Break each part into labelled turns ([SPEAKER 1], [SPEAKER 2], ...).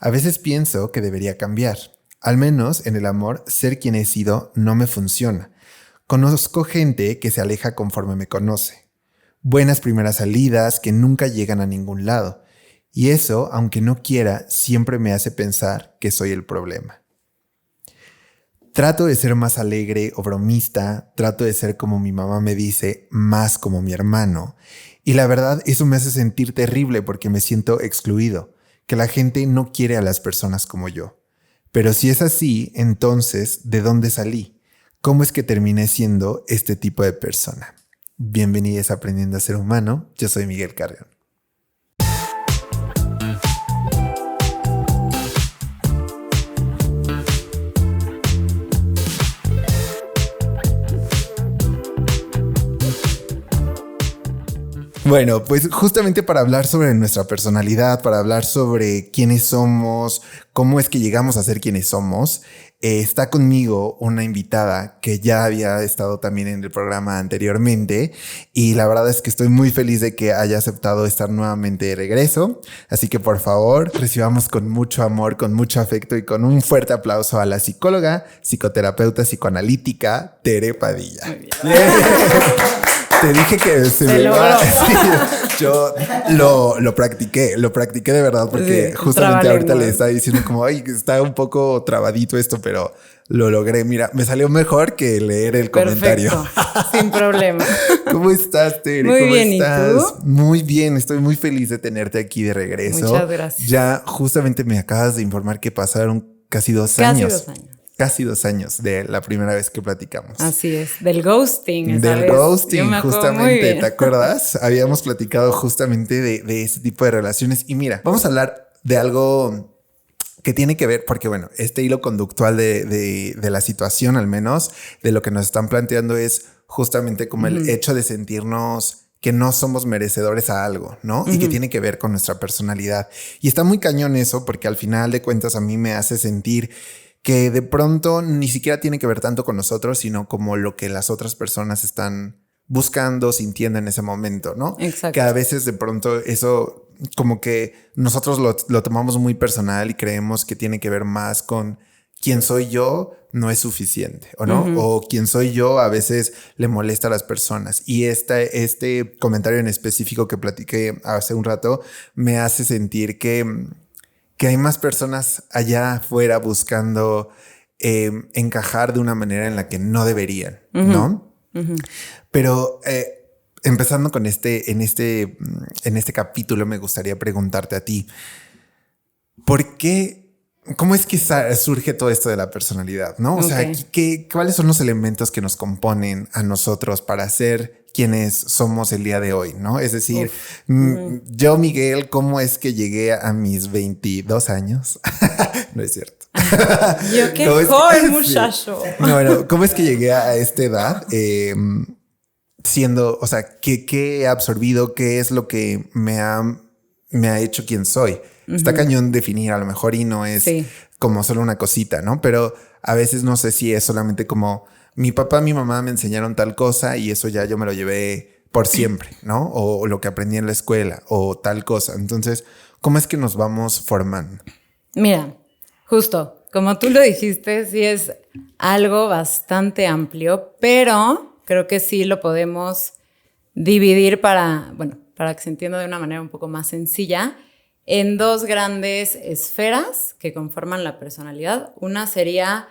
[SPEAKER 1] A veces pienso que debería cambiar. Al menos en el amor, ser quien he sido no me funciona. Conozco gente que se aleja conforme me conoce. Buenas primeras salidas que nunca llegan a ningún lado. Y eso, aunque no quiera, siempre me hace pensar que soy el problema. Trato de ser más alegre o bromista, trato de ser como mi mamá me dice, más como mi hermano. Y la verdad, eso me hace sentir terrible porque me siento excluido, que la gente no quiere a las personas como yo. Pero si es así, entonces, ¿de dónde salí? ¿Cómo es que terminé siendo este tipo de persona? Bienvenidos a Aprendiendo a Ser Humano. Yo soy Miguel Carrión. Bueno, pues justamente para hablar sobre nuestra personalidad, para hablar sobre quiénes somos, cómo es que llegamos a ser quienes somos, está conmigo una invitada que ya había estado también en el programa anteriormente y la verdad es que estoy muy feliz de que haya aceptado estar nuevamente de regreso. Así que por favor, recibamos con mucho amor, con mucho afecto y con un fuerte aplauso a la psicóloga, psicoterapeuta, psicoanalítica, Tere Padilla.
[SPEAKER 2] Muy bien.
[SPEAKER 1] Te dije que se me iba. Sí, yo lo practiqué de verdad porque
[SPEAKER 2] Sí,
[SPEAKER 1] justamente ahorita le estaba diciendo como, ay, está un poco trabadito esto, pero lo logré. Mira, me salió mejor que leer el comentario.
[SPEAKER 2] Sin problema.
[SPEAKER 1] ¿Cómo estás, Tere?
[SPEAKER 2] Muy
[SPEAKER 1] ¿Cómo
[SPEAKER 2] bien,
[SPEAKER 1] estás?
[SPEAKER 2] ¿y tú?
[SPEAKER 1] Muy bien, estoy muy feliz de tenerte aquí de regreso.
[SPEAKER 2] Muchas gracias.
[SPEAKER 1] Ya justamente me acabas de informar que pasaron casi 2 años. Casi 2 años de la primera vez que platicamos.
[SPEAKER 2] Así es, del ghosting.
[SPEAKER 1] Del ghosting, justamente, ¿te acuerdas? Habíamos platicado justamente de ese tipo de relaciones. Y mira, vamos a hablar de algo que tiene que ver, porque bueno, este hilo conductual de la situación, al menos, de lo que nos están planteando es justamente como el hecho de sentirnos que no somos merecedores a algo, ¿no? Y que tiene que ver con nuestra personalidad. Y está muy cañón eso, porque al final de cuentas a mí me hace sentir que de pronto ni siquiera tiene que ver tanto con nosotros, sino como lo que las otras personas están buscando, sintiendo en ese momento, ¿no?
[SPEAKER 2] Exacto.
[SPEAKER 1] Que a veces de pronto eso como que nosotros lo tomamos muy personal y creemos que tiene que ver más con quién soy yo no es suficiente, ¿o no? O quién soy yo a veces le molesta a las personas. Y este comentario en específico que platiqué hace un rato me hace sentir que hay más personas allá afuera buscando encajar de una manera en la que no deberían, ¿no? Pero empezando con en este capítulo me gustaría preguntarte a ti, ¿por qué? ¿Cómo es que surge todo esto de la personalidad, no? O sea, ¿cuáles son los elementos que nos componen a nosotros para ser quienes somos el día de hoy, ¿no? Es decir, yo, Miguel, ¿cómo es que llegué a mis 22 años? No es cierto.
[SPEAKER 2] Yo qué joven, muchacho.
[SPEAKER 1] Sí. No, bueno, ¿cómo es que llegué a esta edad? Siendo, o sea, ¿qué he absorbido? ¿Qué es lo que me ha hecho quien soy? Está cañón definir a lo mejor y no es como solo una cosita, ¿no? Pero a veces no sé si es solamente como mi papá, mi mamá me enseñaron tal cosa y eso ya yo me lo llevé por siempre, ¿no? O lo que aprendí en la escuela o tal cosa. Entonces, ¿cómo es que nos vamos formando?
[SPEAKER 2] Mira, justo, como tú lo dijiste, sí es algo bastante amplio, pero creo que sí lo podemos dividir para que se entienda de una manera un poco más sencilla, en 2 grandes esferas que conforman la personalidad. Una sería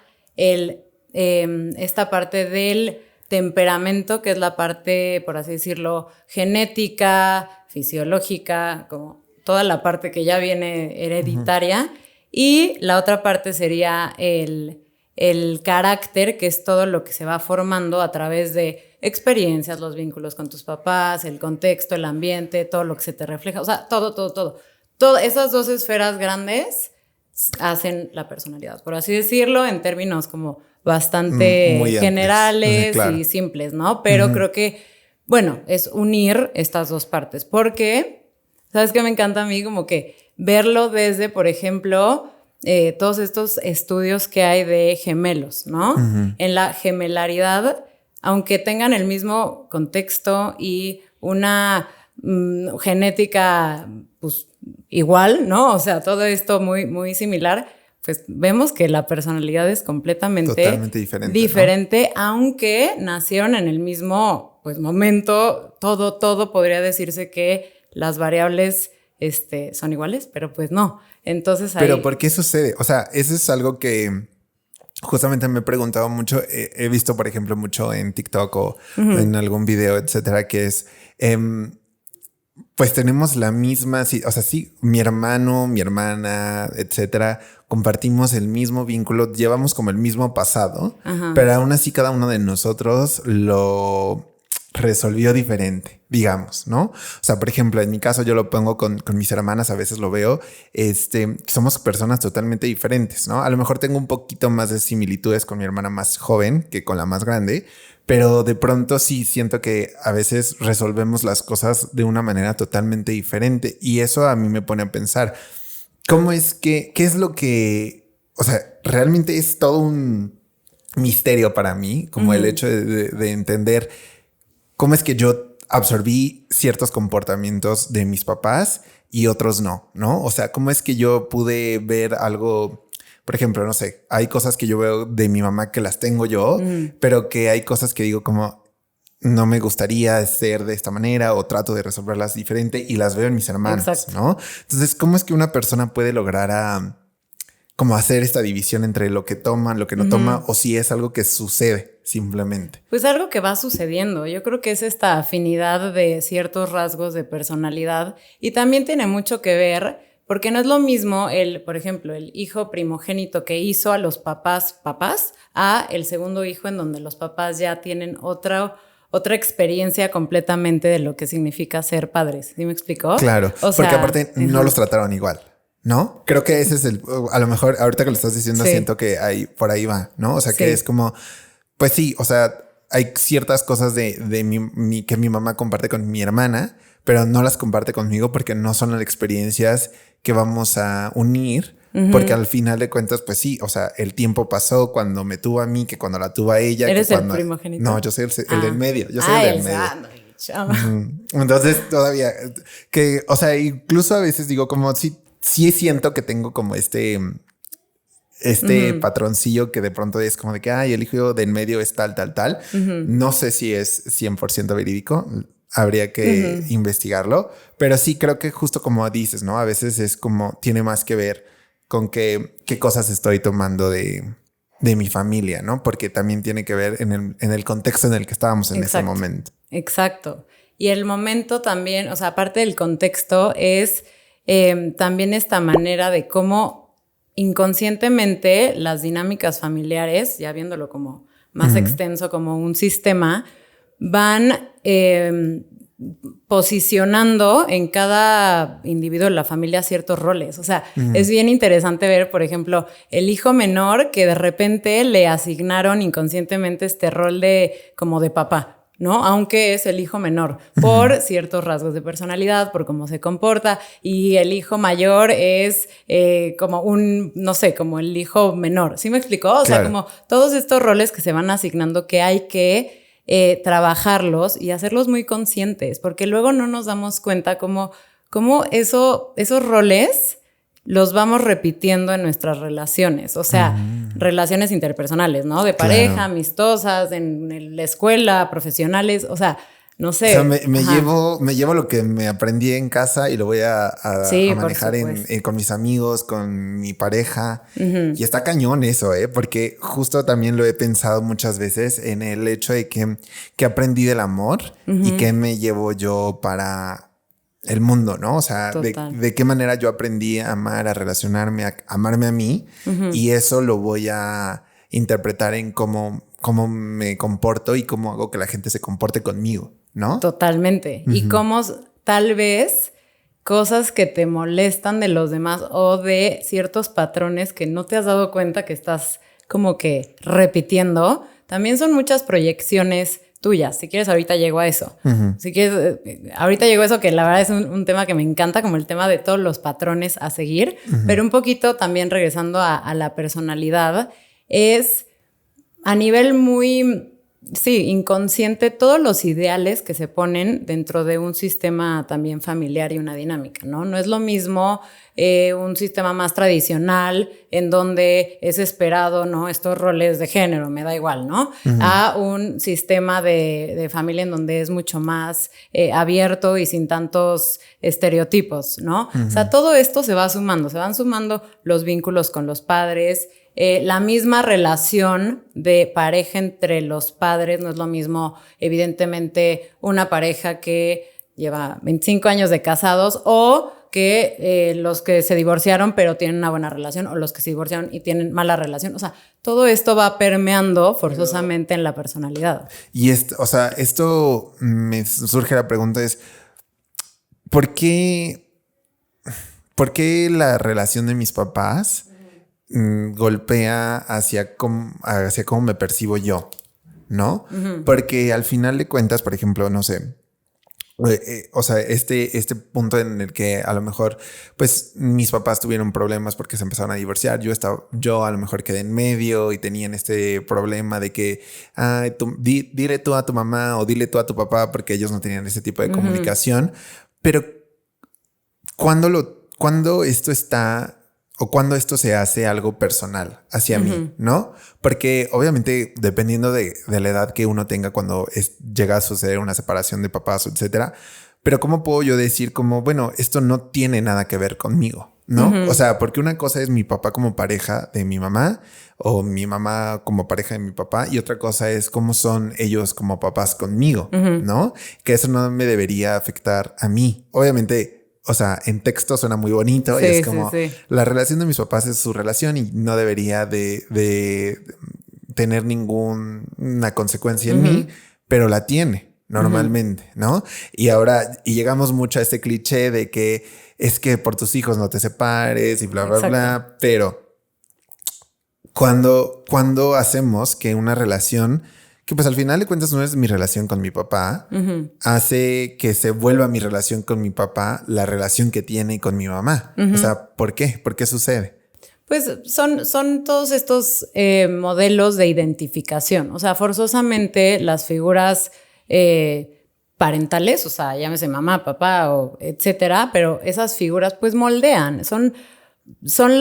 [SPEAKER 2] esta parte del temperamento, que es la parte, por así decirlo, genética, fisiológica, como toda la parte que ya viene hereditaria. Y la otra parte sería el carácter, que es todo lo que se va formando a través de experiencias, los vínculos con tus papás, el contexto, el ambiente, todo lo que se te refleja, o sea, todo. Todas esas 2 esferas grandes hacen la personalidad, por así decirlo, en términos como bastante
[SPEAKER 1] muy
[SPEAKER 2] generales
[SPEAKER 1] claro.
[SPEAKER 2] y simples, ¿no? Pero creo que, bueno, es unir estas 2 partes, porque, ¿sabes qué me encanta a mí? Como que verlo desde, por ejemplo, todos estos estudios que hay de gemelos, ¿no? En la gemelaridad, aunque tengan el mismo contexto y una genética, pues, igual, ¿no? O sea, todo esto muy, muy similar, pues vemos que la personalidad es completamente
[SPEAKER 1] totalmente
[SPEAKER 2] diferente, ¿no? Aunque nacieron en el mismo pues, momento, todo podría decirse que las variables son iguales, pero pues no. Entonces ahí...
[SPEAKER 1] Pero ¿por qué sucede? O sea, eso es algo que justamente me he preguntado mucho. He visto, por ejemplo, mucho en TikTok o en algún video, etcétera, que es... pues tenemos la misma, sí, o sea, sí, mi hermano, mi hermana, etcétera, compartimos el mismo vínculo, llevamos como el mismo pasado, pero aún así cada uno de nosotros lo resolvió diferente, digamos, ¿no? O sea, por ejemplo, en mi caso yo lo pongo con mis hermanas, a veces lo veo, somos personas totalmente diferentes, ¿no? A lo mejor tengo un poquito más de similitudes con mi hermana más joven que con la más grande, pero de pronto sí siento que a veces resolvemos las cosas de una manera totalmente diferente y eso a mí me pone a pensar, ¿cómo es que, qué es lo que, o sea, realmente es todo un misterio para mí, como el hecho de entender cómo es que yo absorbí ciertos comportamientos de mis papás y otros no, ¿no? O sea, cómo es que yo pude ver algo... Por ejemplo, no sé, hay cosas que yo veo de mi mamá que las tengo yo, pero que hay cosas que digo como no me gustaría ser de esta manera o trato de resolverlas diferente y las veo en mis hermanos, exacto, ¿no? Entonces, ¿cómo es que una persona puede lograr como hacer esta división entre lo que toma, lo que no toma, o si es algo que sucede simplemente?
[SPEAKER 2] Pues algo que va sucediendo. Yo creo que es esta afinidad de ciertos rasgos de personalidad y también tiene mucho que ver. Porque no es lo mismo por ejemplo, el hijo primogénito que hizo a los papás a el segundo hijo en donde los papás ya tienen otra experiencia completamente de lo que significa ser padres. ¿Sí me explicó?
[SPEAKER 1] Claro, o sea, porque aparte no los trataron igual, ¿no? Creo que ese es a lo mejor ahorita que lo estás diciendo siento que por ahí va, ¿no? O sea, que es como, pues sí, o sea, hay ciertas cosas de que mi mamá comparte con mi hermana, pero no las comparte conmigo porque no son las experiencias que vamos a unir, porque al final de cuentas, pues sí, o sea, el tiempo pasó cuando me tuvo a mí, que cuando la tuvo a ella.
[SPEAKER 2] ¿Eres
[SPEAKER 1] que
[SPEAKER 2] el primogénito?
[SPEAKER 1] No, yo soy el del medio. Yo soy el del medio. Entonces todavía, que, o sea, incluso a veces digo como sí siento que tengo como este patroncillo que de pronto es como de que, ay, el hijo del medio es tal. No sé si es 100% verídico. Habría que investigarlo, pero sí creo que justo como dices, ¿no? A veces es como tiene más que ver con qué cosas estoy tomando de mi familia, ¿no? Porque también tiene que ver en el contexto en el que estábamos en ese momento.
[SPEAKER 2] Exacto. Y el momento también, o sea, aparte del contexto, es también esta manera de cómo inconscientemente las dinámicas familiares, ya viéndolo como más extenso, como un sistema, van posicionando en cada individuo de la familia ciertos roles. O sea, es bien interesante ver, por ejemplo, el hijo menor que de repente le asignaron inconscientemente este rol como de papá, ¿no? Aunque es el hijo menor, por ciertos rasgos de personalidad, por cómo se comporta, y el hijo mayor es como no sé, como el hijo menor. ¿Sí me explicó? O sea, como todos estos roles que se van asignando que hay que trabajarlos y hacerlos muy conscientes, porque luego no nos damos cuenta cómo esos roles los vamos repitiendo en nuestras relaciones, o sea, relaciones interpersonales, ¿no? De pareja, amistosas, en la escuela, profesionales, o sea, no sé.
[SPEAKER 1] O sea, me llevo lo que me aprendí en casa y lo voy a manejar con mis amigos, con mi pareja. Y está cañón eso, porque justo también lo he pensado muchas veces en el hecho de que aprendí del amor y qué me llevo yo para el mundo, ¿no? O sea, de qué manera yo aprendí a amar, a relacionarme, a amarme a mí. Y eso lo voy a interpretar en cómo me comporto y cómo hago que la gente se comporte conmigo, ¿no?
[SPEAKER 2] Totalmente. Y cómo tal vez cosas que te molestan de los demás o de ciertos patrones que no te has dado cuenta que estás como que repitiendo, también son muchas proyecciones tuyas. Si quieres, ahorita llego a eso. Si quieres, ahorita llego a eso, que la verdad es un tema que me encanta, como el tema de todos los patrones a seguir, pero un poquito también regresando a la personalidad, es a nivel muy sí, inconsciente, todos los ideales que se ponen dentro de un sistema también familiar y una dinámica, ¿no? No es lo mismo un sistema más tradicional en donde es esperado, ¿no? Estos roles de género, me da igual, ¿no? A un sistema de familia en donde es mucho más abierto y sin tantos estereotipos, ¿no? O sea, todo esto se van sumando los vínculos con los padres. La misma relación de pareja entre los padres no es lo mismo, evidentemente, una pareja que lleva 25 años de casados o que los que se divorciaron pero tienen una buena relación o los que se divorciaron y tienen mala relación. O sea, todo esto va permeando forzosamente en la personalidad.
[SPEAKER 1] Y esto me surge la pregunta es, ¿por qué la relación de mis papás golpea hacia cómo me percibo yo, ¿no? Porque al final de cuentas, por ejemplo, no sé, este punto en el que a lo mejor, pues mis papás tuvieron problemas porque se empezaron a divorciar. Yo a lo mejor quedé en medio y tenían este problema de que, dile tú a tu mamá o dile tú a tu papá, porque ellos no tenían ese tipo de comunicación. Pero cuando esto está o cuando esto se hace algo personal hacia mí, ¿no? Porque obviamente dependiendo de la edad que uno tenga cuando llega a suceder una separación de papás, etcétera, pero ¿cómo puedo yo decir como, bueno, esto no tiene nada que ver conmigo, ¿no? O sea, porque una cosa es mi papá como pareja de mi mamá o mi mamá como pareja de mi papá y otra cosa es cómo son ellos como papás conmigo, ¿no? Que eso no me debería afectar a mí. Obviamente, o sea, en texto suena muy bonito y es como la relación de mis papás es su relación y no debería de tener ninguna consecuencia en mí, pero la tiene normalmente, ¿no? Y llegamos mucho a este cliché de que es que por tus hijos no te separes y bla, bla, bla, pero cuando hacemos que una relación que pues al final de cuentas no es mi relación con mi papá, hace que se vuelva mi relación con mi papá la relación que tiene con mi mamá. O sea, ¿por qué? ¿Por qué sucede?
[SPEAKER 2] Pues son todos estos modelos de identificación. O sea, forzosamente las figuras parentales, o sea, llámese mamá, papá, o etcétera, pero esas figuras pues moldean. Son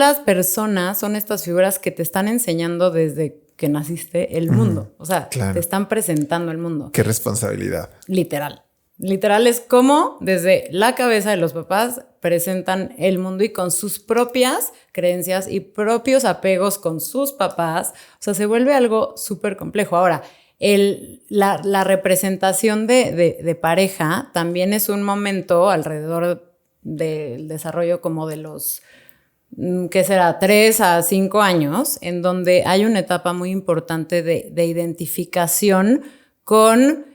[SPEAKER 2] las personas, son estas figuras que te están enseñando desde que naciste el mundo. O sea, te están presentando el mundo.
[SPEAKER 1] Qué responsabilidad.
[SPEAKER 2] Literal. Literal es como desde la cabeza de los papás presentan el mundo y con sus propias creencias y propios apegos con sus papás. O sea, se vuelve algo súper complejo. Ahora, la representación de pareja también es un momento alrededor del desarrollo como de los... ¿qué será? 3 a 5 años, en donde hay una etapa muy importante de identificación con,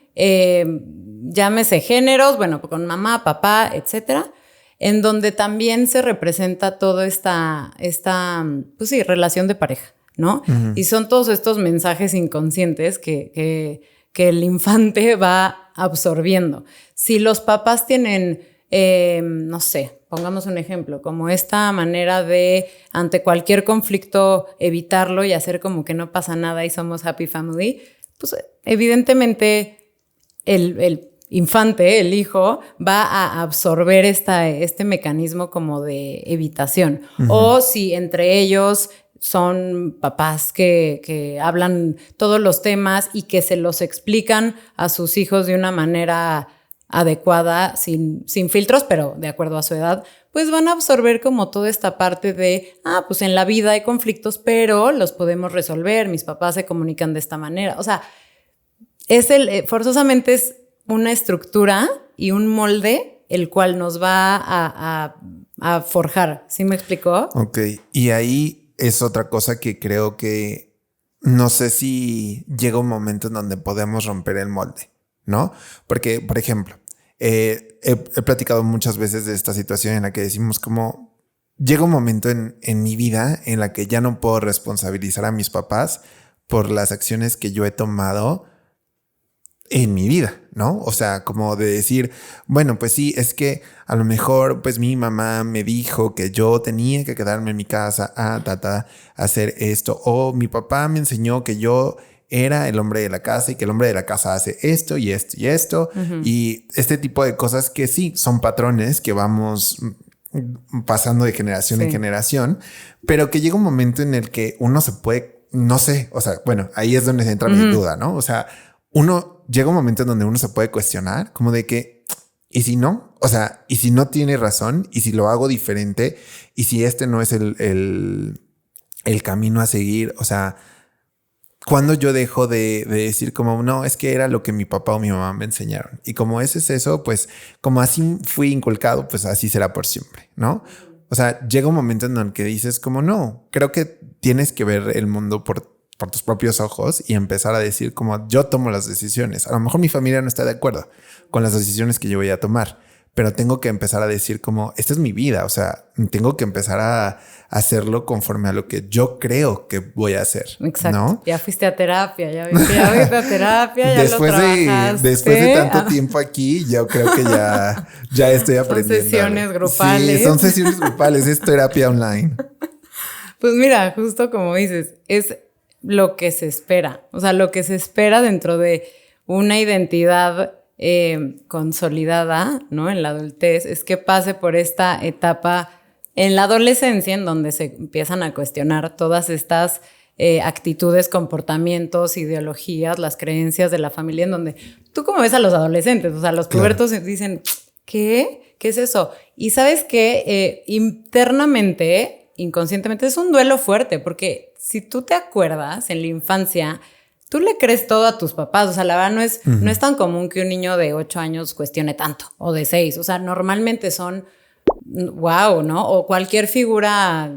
[SPEAKER 2] llámese géneros, bueno, con mamá, papá, etcétera, en donde también se representa toda esta pues sí, relación de pareja, ¿no? Y son todos estos mensajes inconscientes que el infante va absorbiendo. Si los papás tienen, no sé, pongamos un ejemplo, como esta manera de ante cualquier conflicto evitarlo y hacer como que no pasa nada y somos happy family, pues evidentemente el infante, el hijo, va a absorber este mecanismo como de evitación. O si entre ellos son papás que hablan todos los temas y que se los explican a sus hijos de una manera adecuada, sin filtros, pero de acuerdo a su edad, pues van a absorber como toda esta parte de, pues en la vida hay conflictos, pero los podemos resolver, mis papás se comunican de esta manera. O sea, forzosamente es una estructura y un molde el cual nos va a forjar. ¿Sí me explicó?
[SPEAKER 1] Ok, y ahí es otra cosa que creo que no sé si llega un momento en donde podemos romper el molde, ¿no? Porque, por ejemplo, he platicado muchas veces de esta situación en la que decimos como llega un momento en mi vida en la que ya no puedo responsabilizar a mis papás por las acciones que yo he tomado en mi vida, ¿no? O sea, como de decir, bueno, pues sí, es que a lo mejor pues mi mamá me dijo que yo tenía que quedarme en mi casa a hacer esto, o mi papá me enseñó que yo era el hombre de la casa y que el hombre de la casa hace esto y esto y esto. Y este tipo de cosas que sí son patrones que vamos pasando de generación en generación, pero que llega un momento en el que uno se puede, no sé, o sea, bueno, ahí es donde entra mi duda, ¿no? O sea, llega un momento en donde uno se puede cuestionar como de que, ¿y si no? O sea, ¿y si no tiene razón? ¿Y si lo hago diferente? ¿Y si este no es el camino a seguir? O sea, ¿cuándo yo dejo de decir como, no, es que era lo que mi papá o mi mamá me enseñaron? Y como ese es eso, pues como así fui inculcado, pues así será por siempre, ¿no? O sea, llega un momento en el que dices como, no, creo que tienes que ver el mundo por tus propios ojos y empezar a decir como yo tomo las decisiones. A lo mejor mi familia no está de acuerdo con las decisiones que yo voy a tomar, pero tengo que empezar a decir como esta es mi vida. O sea, tengo que empezar a hacerlo conforme a lo que yo creo que voy a hacer.
[SPEAKER 2] Exacto.
[SPEAKER 1] ¿No?
[SPEAKER 2] Ya fuiste a terapia, ya fuiste a terapia, ya
[SPEAKER 1] después
[SPEAKER 2] lo trabajaste.
[SPEAKER 1] Después de tanto tiempo aquí, yo creo que ya estoy aprendiendo.
[SPEAKER 2] Son sesiones grupales.
[SPEAKER 1] Sí, son sesiones grupales, es terapia online.
[SPEAKER 2] Pues mira, justo como dices, es lo que se espera. O sea, lo que se espera dentro de una identidad consolidada, ¿no? En la adultez, es que pase por esta etapa en la adolescencia en donde se empiezan a cuestionar todas estas actitudes, comportamientos, ideologías, las creencias de la familia, en donde tú como ves a los adolescentes, o sea, los pubertos dicen, ¿qué? ¿Qué es eso? Y sabes que internamente, inconscientemente, es un duelo fuerte, porque si tú te acuerdas en la infancia, tú le crees todo a tus papás. O sea, la verdad no es tan común que un niño de 8 años cuestione tanto, o de 6. O sea, normalmente son wow, ¿no? O cualquier figura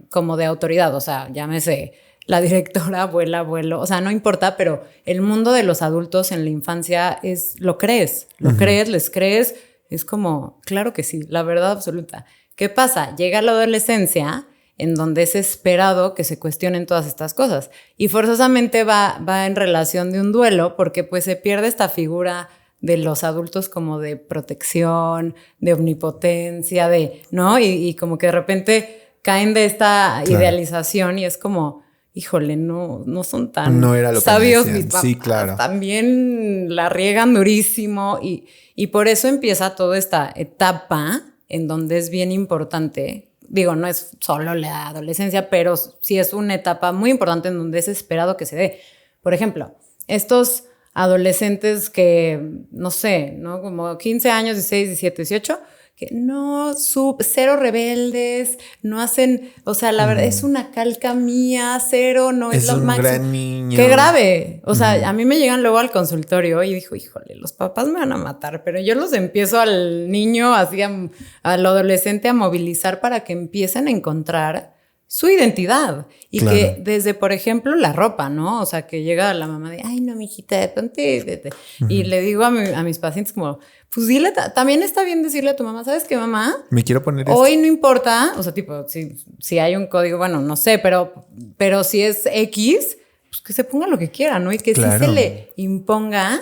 [SPEAKER 2] como de autoridad. O sea, llámese la directora, abuela, abuelo. O sea, no importa, pero el mundo de los adultos en la infancia lo crees, les crees. Es como, claro que sí, la verdad absoluta. ¿Qué pasa? Llega la adolescencia en donde es esperado que se cuestionen todas estas cosas. Y forzosamente va en relación de un duelo porque pues se pierde esta figura de los adultos como de protección, de omnipotencia, ¿no? Y como que de repente caen de esta idealización y es como, híjole, no son tan sabios mis papás.
[SPEAKER 1] Sí, claro.
[SPEAKER 2] También la riegan durísimo y por eso empieza toda esta etapa en donde es bien importante. Digo, no es solo la adolescencia, pero sí es una etapa muy importante en donde es esperado que se dé. Por ejemplo, estos adolescentes que, no sé, ¿no? Como 15 años, 16, 17, 18, que no, cero rebeldes, no hacen, o sea, la verdad es una calca mía, cero, no es lo máximo. Es un gran niño. ¡Qué grave! O sea, a mí me llegan luego al consultorio y dijo, híjole, los papás me van a matar, pero yo los empiezo al niño, así al adolescente a movilizar para que empiecen a encontrar su identidad. Y que desde, por ejemplo, la ropa, ¿no? O sea, que llega la mamá de, ay, no, mijita, ponte. Y le digo a mis pacientes como, pues dile, también está bien decirle a tu mamá, ¿sabes qué, mamá?
[SPEAKER 1] Me quiero poner
[SPEAKER 2] hoy no importa, o sea, tipo, si hay un código, bueno, no sé, pero si es X, pues que se ponga lo que quiera, ¿no? Y que sí se le imponga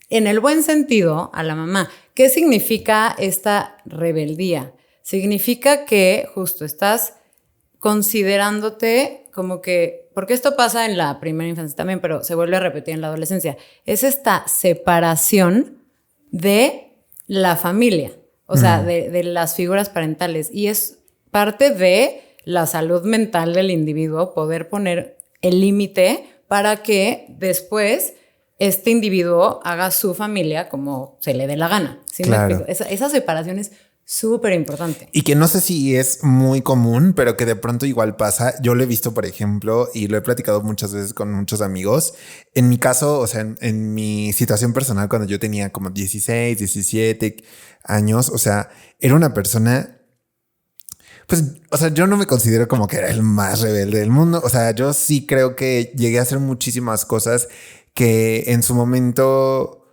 [SPEAKER 2] en el buen sentido a la mamá. ¿Qué significa esta rebeldía? Significa que justo estás considerándote como que, porque esto pasa en la primera infancia también, pero se vuelve a repetir en la adolescencia, es esta separación de la familia, o sea, de las figuras parentales, y es parte de la salud mental del individuo poder poner el límite para que después este individuo haga su familia como se le dé la gana. ¿Sí me explico? Esa separación es súper importante.
[SPEAKER 1] Y que no sé si es muy común, pero que de pronto igual pasa. Yo lo he visto, por ejemplo, y lo he platicado muchas veces con muchos amigos. En mi caso, o sea, en mi situación personal, cuando yo tenía como 16, 17 años, o sea, era una persona, pues, o sea, yo no me considero como que era el más rebelde del mundo. O sea, yo sí creo que llegué a hacer muchísimas cosas que en su momento,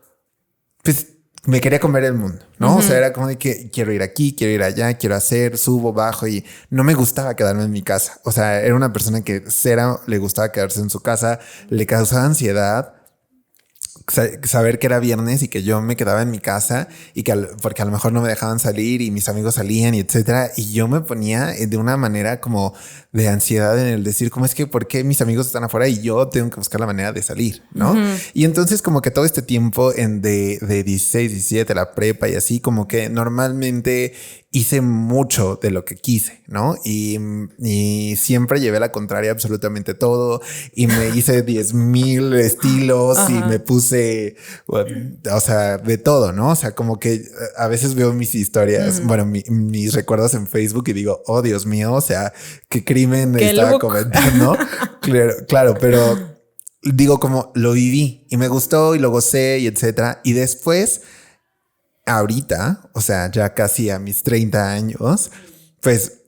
[SPEAKER 1] pues, me quería comer el mundo, ¿no? O sea, era como de que quiero ir aquí, quiero ir allá, quiero hacer, subo, bajo, y no me gustaba quedarme en mi casa. O sea, era una persona que le gustaba quedarse en su casa, le causaba ansiedad saber que era viernes y que yo me quedaba en mi casa y que porque a lo mejor no me dejaban salir y mis amigos salían y etcétera. Y yo me ponía de una manera como de ansiedad en el decir, ¿cómo es que por qué mis amigos están afuera y yo tengo que buscar la manera de salir? ¿No? Y entonces como que todo este tiempo de 16, 17, la prepa y así, como que normalmente hice mucho de lo que quise, ¿no? Y siempre llevé la contraria a absolutamente todo y me hice 10,000 estilos y me puse, o sea, de todo, ¿no? O sea, como que a veces veo mis historias, bueno, mis recuerdos en Facebook y digo, oh, Dios mío, o sea, qué crimen estaba comentando. Claro, pero digo como lo viví y me gustó y lo gocé y etcétera. Y después, ahorita, o sea, ya casi a mis 30 años, pues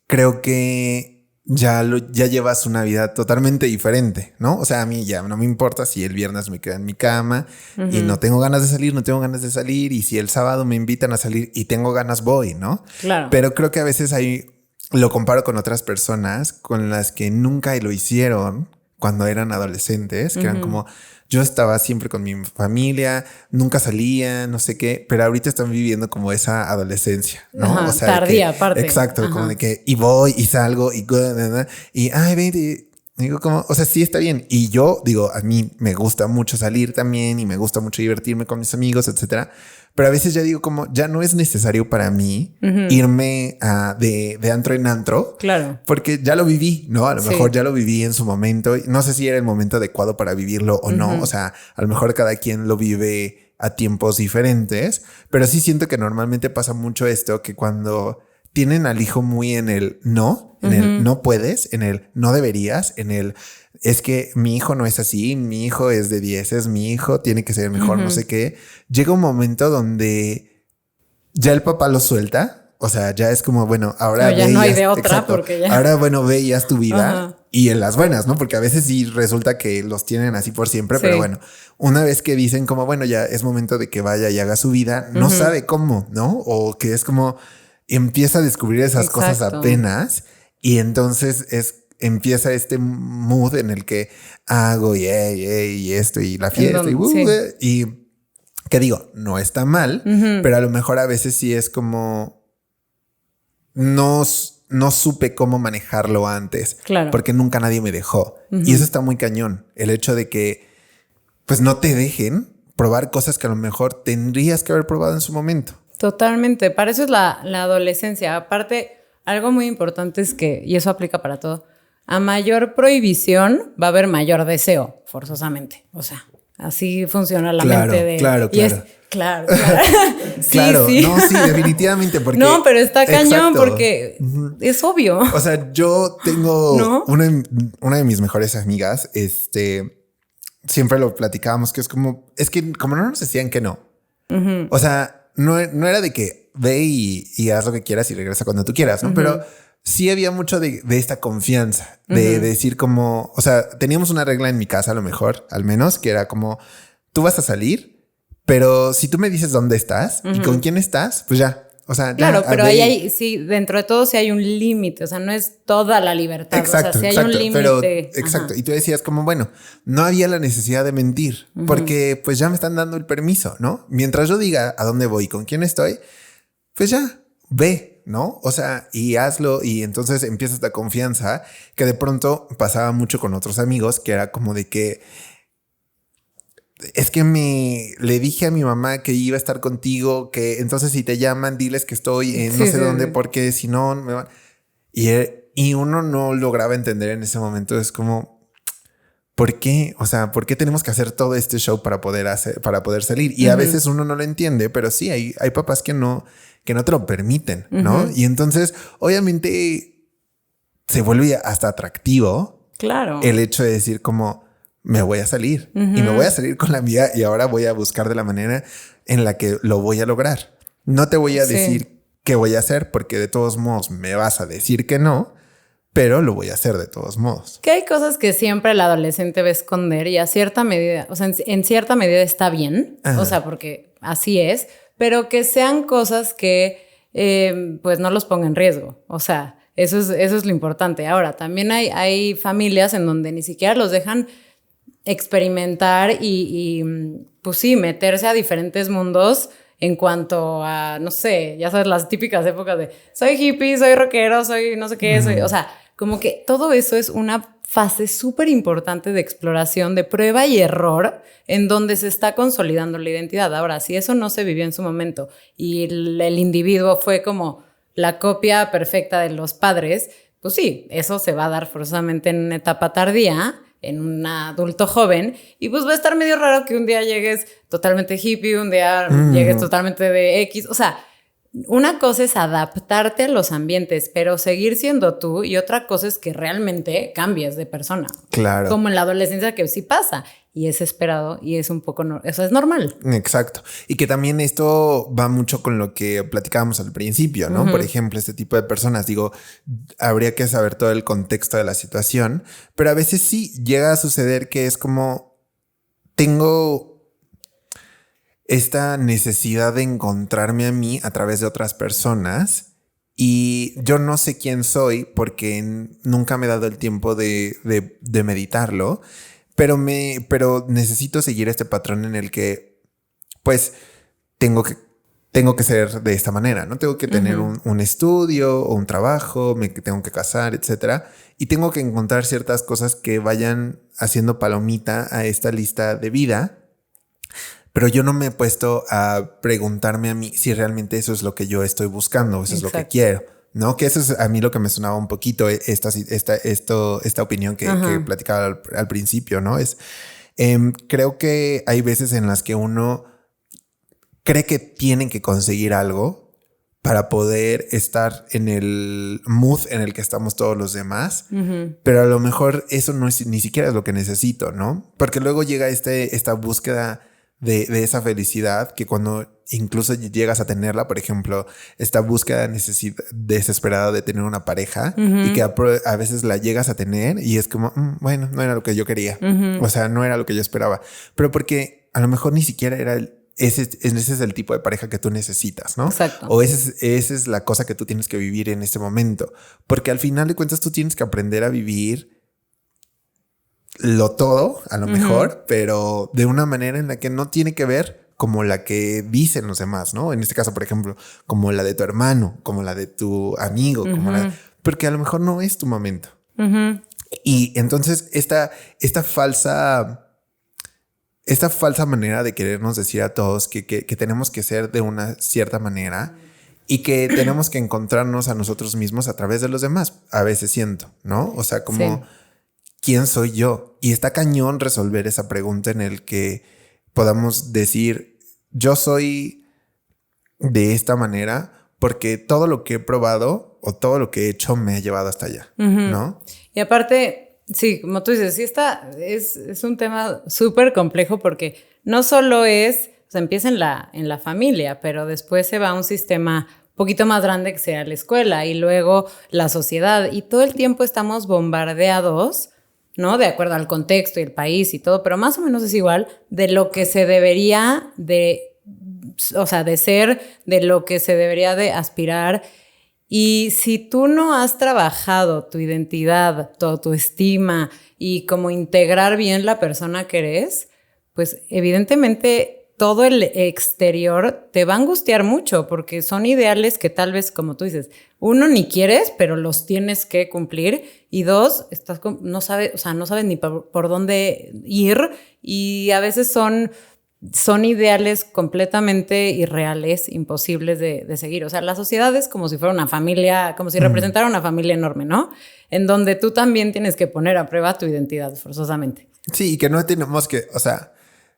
[SPEAKER 1] creo que ya llevas una vida totalmente diferente, ¿no? O sea, a mí ya no me importa si el viernes me quedo en mi cama y no tengo ganas de salir, y si el sábado me invitan a salir y tengo ganas, voy, ¿no?
[SPEAKER 2] Claro.
[SPEAKER 1] Pero creo que a veces lo comparo con otras personas con las que nunca lo hicieron cuando eran adolescentes, que eran como, yo estaba siempre con mi familia, nunca salía, no sé qué, pero ahorita están viviendo como esa adolescencia, ¿no?
[SPEAKER 2] O sea, tardía, aparte.
[SPEAKER 1] Exacto, como de que, y voy, y salgo, y ay, vente. Digo, como, o sea, sí está bien. Y yo digo, a mí me gusta mucho salir también y me gusta mucho divertirme con mis amigos, etcétera. Pero a veces ya digo, como ya no es necesario para mí irme de antro en antro.
[SPEAKER 2] Claro.
[SPEAKER 1] Porque ya lo viví, ¿no? A lo mejor ya lo viví en su momento. No sé si era el momento adecuado para vivirlo o no. O sea, a lo mejor cada quien lo vive a tiempos diferentes. Pero sí siento que normalmente pasa mucho esto, que cuando tienen al hijo muy en el no, en el no puedes, en el no deberías, en el es que mi hijo no es así, mi hijo es de 10, es mi hijo, tiene que ser mejor, no sé qué. Llega un momento donde ya el papá lo suelta. O sea, ya es como, bueno, ahora
[SPEAKER 2] ya no hay de otra, porque ya.
[SPEAKER 1] Ahora, bueno, ve y haz tu vida y en las buenas, ¿no? Porque a veces sí resulta que los tienen así por siempre, pero bueno, una vez que dicen como, bueno, ya es momento de que vaya y haga su vida, no sabe cómo, ¿no? O que es como empieza a descubrir esas cosas apenas y entonces empieza este mood en el que hago y esto y la fiesta y que digo, no está mal, pero a lo mejor a veces sí es como no supe cómo manejarlo antes,
[SPEAKER 2] claro,
[SPEAKER 1] porque nunca nadie me dejó. Y eso está muy cañón. El hecho de que pues no te dejen probar cosas que a lo mejor tendrías que haber probado en su momento.
[SPEAKER 2] Totalmente. Para eso es la adolescencia. Aparte, algo muy importante es que, y eso aplica para todo, a mayor prohibición va a haber mayor deseo, forzosamente. O sea, así funciona la mente de...
[SPEAKER 1] Claro.
[SPEAKER 2] Claro. Sí,
[SPEAKER 1] claro,
[SPEAKER 2] sí.
[SPEAKER 1] No, sí, definitivamente. Porque,
[SPEAKER 2] no, pero está cañón porque es obvio.
[SPEAKER 1] O sea, yo tengo una de mis mejores amigas, siempre lo platicábamos, que es como no nos decían que no. O sea, no era de que ve y haz lo que quieras y regresa cuando tú quieras, ¿no? Pero sí había mucho de esta confianza, de decir como, o sea, teníamos una regla en mi casa, a lo mejor, al menos, que era como, tú vas a salir, pero si tú me dices dónde estás y con quién estás, pues ya. O sea,
[SPEAKER 2] claro, pero ahí sí, dentro de todo sí hay un límite, o sea, no es toda la libertad.
[SPEAKER 1] Exacto,
[SPEAKER 2] o sea, sí hay un límite.
[SPEAKER 1] Exacto. Y tú decías como, bueno, no había la necesidad de mentir porque pues ya me están dando el permiso, ¿no? Mientras yo diga a dónde voy y con quién estoy, pues ya, ve, ¿no? O sea, y hazlo y entonces empieza esta confianza que de pronto pasaba mucho con otros amigos, que era como de que es que le dije a mi mamá que iba a estar contigo, que entonces si te llaman, diles que estoy en no sé dónde, porque si no me van. Y uno no lograba entender en ese momento. Es como, ¿por qué? O sea, ¿por qué tenemos que hacer todo este show para poder salir? Y a veces uno no lo entiende, pero sí hay papás que no te lo permiten, ¿no? Y entonces, obviamente, se vuelve hasta atractivo.
[SPEAKER 2] Claro.
[SPEAKER 1] El hecho de decir como, me voy a salir y me voy a salir con la mía y ahora voy a buscar de la manera en la que lo voy a lograr. No te voy a decir qué voy a hacer porque de todos modos me vas a decir que no, pero lo voy a hacer de todos modos.
[SPEAKER 2] Que hay cosas que siempre el adolescente va a esconder y a cierta medida, o sea, en cierta medida está bien, o sea, porque así es, pero que sean cosas que pues no los ponga en riesgo, o sea, eso es lo importante. Ahora, también hay familias en donde ni siquiera los dejan experimentar y pues sí, meterse a diferentes mundos en cuanto a, no sé, ya sabes, las típicas épocas de soy hippie, soy rockero, soy no sé qué, soy, o sea, como que todo eso es una fase súper importante de exploración, de prueba y error, en donde se está consolidando la identidad. Ahora, si eso no se vivió en su momento y el individuo fue como la copia perfecta de los padres, pues sí, eso se va a dar forzosamente en una etapa tardía, en un adulto joven, y pues va a estar medio raro que un día llegues totalmente hippie, un día llegues totalmente de X, o sea, una cosa es adaptarte a los ambientes, pero seguir siendo tú, y otra cosa es que realmente cambies de persona.
[SPEAKER 1] Claro.
[SPEAKER 2] Como en la adolescencia, que sí pasa, y es esperado, y es un poco, eso es normal.
[SPEAKER 1] Exacto. Y que también esto va mucho con lo que platicábamos al principio, ¿no? Por ejemplo, este tipo de personas, digo, habría que saber todo el contexto de la situación, pero a veces sí llega a suceder que es como, tengo esta necesidad de encontrarme a mí a través de otras personas y yo no sé quién soy porque nunca me he dado el tiempo de meditarlo, pero necesito seguir este patrón en el que pues tengo que ser de esta manera, ¿no? Tengo que tener un estudio o un trabajo, tengo que casar, etcétera, y tengo que encontrar ciertas cosas que vayan haciendo palomita a esta lista de vida. Pero yo no me he puesto a preguntarme a mí si realmente eso es lo que yo estoy buscando, eso es lo que quiero, ¿no? Que eso es a mí lo que me sonaba un poquito esta opinión que platicaba al principio, ¿no? Creo que hay veces en las que uno cree que tienen que conseguir algo para poder estar en el mood en el que estamos todos los demás, pero a lo mejor eso no es ni siquiera es lo que necesito, ¿no? Porque luego llega esta búsqueda de esa felicidad que cuando incluso llegas a tenerla, por ejemplo, esta búsqueda desesperada de tener una pareja y que a veces la llegas a tener y es como, bueno, no era lo que yo quería. O sea, no era lo que yo esperaba, pero porque a lo mejor ni siquiera era ese es el tipo de pareja que tú necesitas, ¿no?
[SPEAKER 2] Exacto.
[SPEAKER 1] O esa es la cosa que tú tienes que vivir en este momento, porque al final de cuentas tú tienes que aprender a vivir lo todo, a lo mejor, pero de una manera en la que no tiene que ver como la que dicen los demás, ¿no? En este caso, por ejemplo, como la de tu hermano, como la de tu amigo, porque a lo mejor no es tu momento. Y entonces esta falsa manera de querernos decir a todos que tenemos que ser de una cierta manera y que tenemos que encontrarnos a nosotros mismos a través de los demás, a veces siento, ¿no? O sea, como... Sí. ¿Quién soy yo? Y está cañón resolver esa pregunta en el que podamos decir, yo soy de esta manera porque todo lo que he probado o todo lo que he hecho me ha llevado hasta allá, ¿no?
[SPEAKER 2] Y aparte, sí, como tú dices, sí es un tema súper complejo porque no solo es, o sea, empieza en la familia, pero después se va a un sistema un poquito más grande que sea la escuela y luego la sociedad y todo el tiempo estamos bombardeados, ¿no? De acuerdo al contexto y el país y todo, pero más o menos es igual de lo que se debería de ser, de lo que se debería de aspirar. Y si tú no has trabajado tu identidad, tu autoestima y como integrar bien la persona que eres, pues evidentemente todo el exterior te va a angustiar mucho porque son ideales que tal vez, como tú dices, uno ni quieres, pero los tienes que cumplir y dos, no sabes ni por dónde ir y a veces son ideales completamente irreales, imposibles de seguir. O sea, la sociedad es como si fuera una familia, como si representara una familia enorme, ¿no? En donde tú también tienes que poner a prueba tu identidad forzosamente.
[SPEAKER 1] Sí, y que no tenemos que, o sea,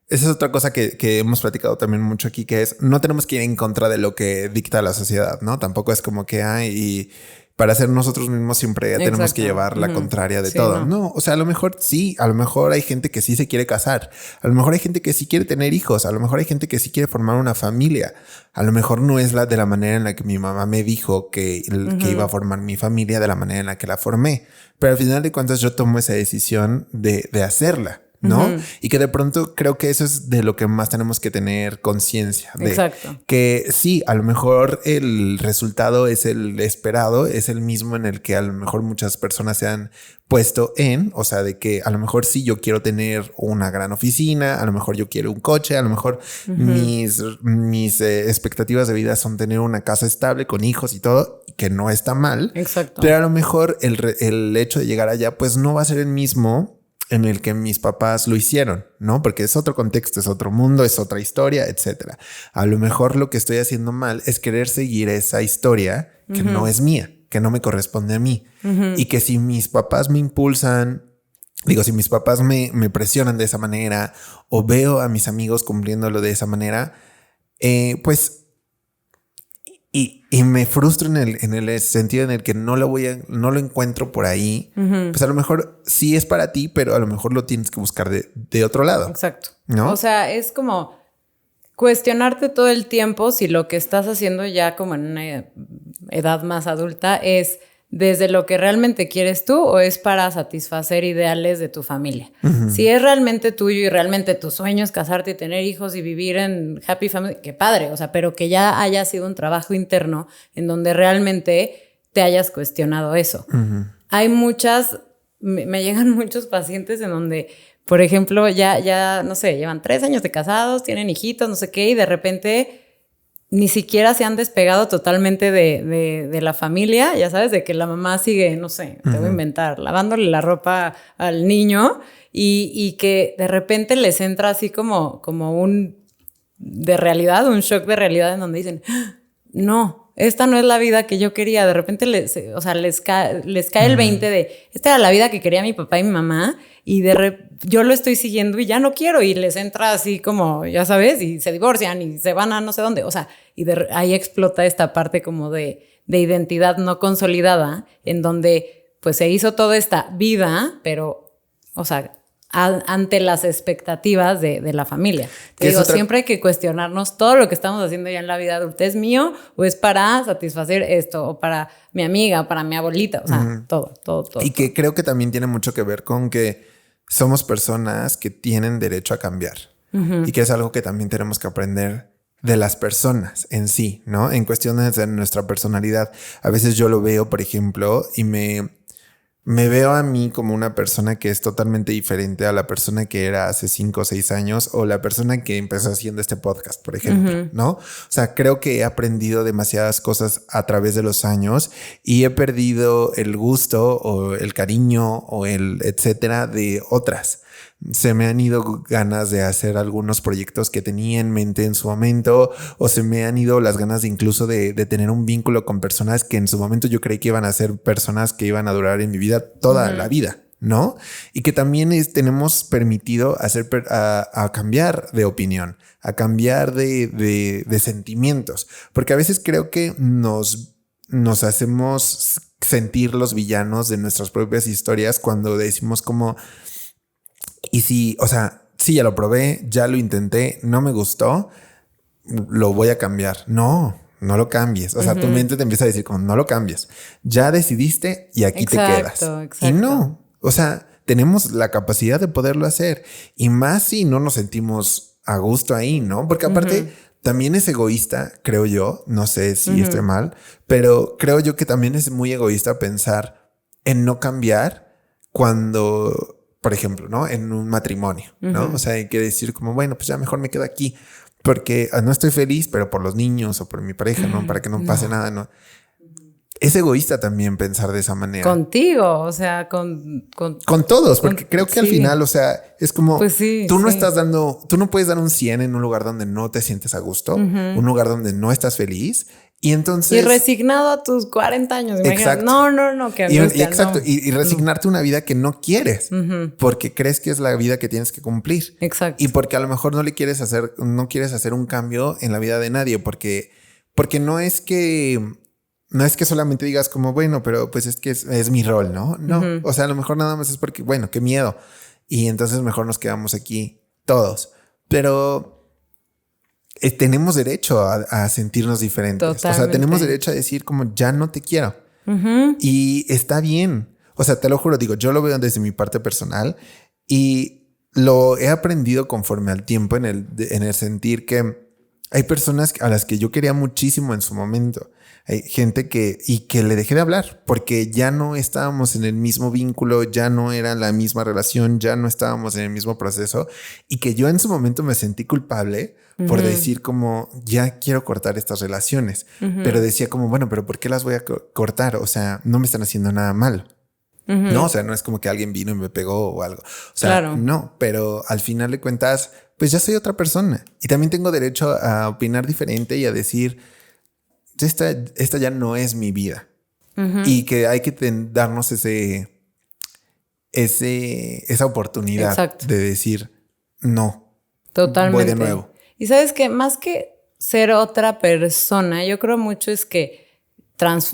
[SPEAKER 1] esa es otra cosa que hemos platicado también mucho aquí, que es no tenemos que ir en contra de lo que dicta la sociedad, ¿no? Tampoco es como que y para ser nosotros mismos siempre tenemos que llevar la contraria de todo. No, o sea, a lo mejor sí, a lo mejor hay gente que sí se quiere casar, a lo mejor hay gente que sí quiere tener hijos, a lo mejor hay gente que sí quiere formar una familia, a lo mejor no es de la manera en la que mi mamá me dijo que iba a formar mi familia, de la manera en la que la formé, pero al final de cuentas yo tomo esa decisión de hacerla. ¿no? Y que de pronto creo que eso es de lo que más tenemos que tener conciencia.
[SPEAKER 2] Exacto.
[SPEAKER 1] Que sí, a lo mejor el resultado es el esperado, es el mismo en el que a lo mejor muchas personas se han puesto o sea, de que a lo mejor sí yo quiero tener una gran oficina, a lo mejor yo quiero un coche, a lo mejor mis expectativas de vida son tener una casa estable con hijos y todo, que no está mal.
[SPEAKER 2] Exacto.
[SPEAKER 1] Pero a lo mejor el hecho de llegar allá pues no va a ser el mismo en el que mis papás lo hicieron, ¿no? Porque es otro contexto, es otro mundo, es otra historia, etcétera. A lo mejor lo que estoy haciendo mal es querer seguir esa historia que no es mía, que no me corresponde a mí. Y que si mis papás me impulsan, si mis papás me presionan de esa manera o veo a mis amigos cumpliéndolo de esa manera, pues... Y me frustro en el sentido en el que no lo encuentro por ahí. Pues a lo mejor sí es para ti, pero a lo mejor lo tienes que buscar de otro lado.
[SPEAKER 2] Exacto.
[SPEAKER 1] ¿No?
[SPEAKER 2] O sea, es como cuestionarte todo el tiempo si lo que estás haciendo ya como en una edad más adulta es desde lo que realmente quieres tú o es para satisfacer ideales de tu familia. Si es realmente tuyo y realmente tu sueño es casarte y tener hijos y vivir en happy family, qué padre, o sea, pero que ya haya sido un trabajo interno en donde realmente te hayas cuestionado eso. Hay me llegan muchos pacientes en donde, por ejemplo, ya no sé, llevan 3 años de casados, tienen hijitos, no sé qué, y de repente ni siquiera se han despegado totalmente de la familia, ya sabes, de que la mamá sigue, no sé, te voy a inventar, lavándole la ropa al niño y que de repente les entra así como un shock de realidad en donde dicen, no, esta no es la vida que yo quería. De repente les cae el 20 de, esta era la vida que quería mi papá y mi mamá y yo lo estoy siguiendo y ya no quiero, y les entra así como, ya sabes, y se divorcian y se van a no sé dónde, o sea, y ahí explota esta parte como de identidad no consolidada, en donde pues se hizo toda esta vida, pero, o sea, ante las expectativas de la familia. Te digo, siempre hay que cuestionarnos todo lo que estamos haciendo ya en la vida adulta. ¿Es mío o es para satisfacer esto? O para mi amiga, o para mi abuelita. O sea, todo.
[SPEAKER 1] Y que creo que también tiene mucho que ver con que somos personas que tienen derecho a cambiar. Y que es algo que también tenemos que aprender de las personas en sí, ¿no? En cuestiones de nuestra personalidad. A veces yo lo veo, por ejemplo, y me veo a mí como una persona que es totalmente diferente a la persona que era hace 5 o 6 años o la persona que empezó haciendo este podcast, por ejemplo, ¿no? O sea, creo que he aprendido demasiadas cosas a través de los años y he perdido el gusto o el cariño o el etcétera de otras. Se me han ido ganas de hacer algunos proyectos que tenía en mente en su momento, o se me han ido las ganas de incluso de tener un vínculo con personas que en su momento yo creí que iban a ser personas que iban a durar en mi vida toda la vida, ¿no? Y que también tenemos permitido a cambiar de opinión, a cambiar de sentimientos, porque a veces creo que nos hacemos sentir los villanos de nuestras propias historias cuando decimos como... Y si, o sea, sí, ya lo probé, ya lo intenté, no me gustó, lo voy a cambiar. No lo cambies. O sea, tu mente te empieza a decir como no lo cambies. Ya decidiste y aquí te quedas. Exacto. Y no, o sea, tenemos la capacidad de poderlo hacer. Y más si no nos sentimos a gusto ahí, ¿no? Porque aparte también es egoísta, creo yo. No sé si estoy mal, pero creo yo que también es muy egoísta pensar en no cambiar cuando... Por ejemplo, ¿no? En un matrimonio, ¿no? O sea, hay que decir como, bueno, pues ya mejor me quedo aquí porque no estoy feliz, pero por los niños o por mi pareja, ¿no? Para que no pase nada, ¿no? Es egoísta también pensar de esa manera.
[SPEAKER 2] Contigo, o sea, con
[SPEAKER 1] todos, porque creo que al final, o sea, es como,
[SPEAKER 2] pues
[SPEAKER 1] tú no puedes dar un 100 en un lugar donde no te sientes a gusto, un lugar donde no estás feliz. Y entonces...
[SPEAKER 2] Y resignado a tus 40 años. Exacto. No, que angustia,
[SPEAKER 1] exacto. Y resignarte a una vida que no quieres porque crees que es la vida que tienes que cumplir.
[SPEAKER 2] Exacto.
[SPEAKER 1] Y porque a lo mejor no quieres hacer un cambio en la vida de nadie porque no es que solamente digas como, bueno, pero pues es que es mi rol, ¿no? No. O sea, a lo mejor nada más es porque, bueno, qué miedo. Y entonces mejor nos quedamos aquí todos. Pero... tenemos derecho a sentirnos diferentes. Totalmente. O sea, tenemos derecho a decir como ya no te quiero. Y está bien. O sea, te lo juro, digo, yo lo veo desde mi parte personal y lo he aprendido conforme al tiempo en el sentir que hay personas a las que yo quería muchísimo en su momento. Hay gente que le dejé de hablar porque ya no estábamos en el mismo vínculo, ya no era la misma relación, ya no estábamos en el mismo proceso y que yo en su momento me sentí culpable por decir como ya quiero cortar estas relaciones, pero decía como bueno, pero ¿por qué las voy a cortar? O sea, no me están haciendo nada mal. No, o sea, no es como que alguien vino y me pegó o algo. O sea, no, pero al final de cuentas, pues ya soy otra persona y también tengo derecho a opinar diferente y a decir, esta ya no es mi vida y que hay que darnos esa oportunidad de decir, no,
[SPEAKER 2] totalmente.
[SPEAKER 1] Voy de nuevo.
[SPEAKER 2] Y sabes que más que ser otra persona, yo creo mucho es que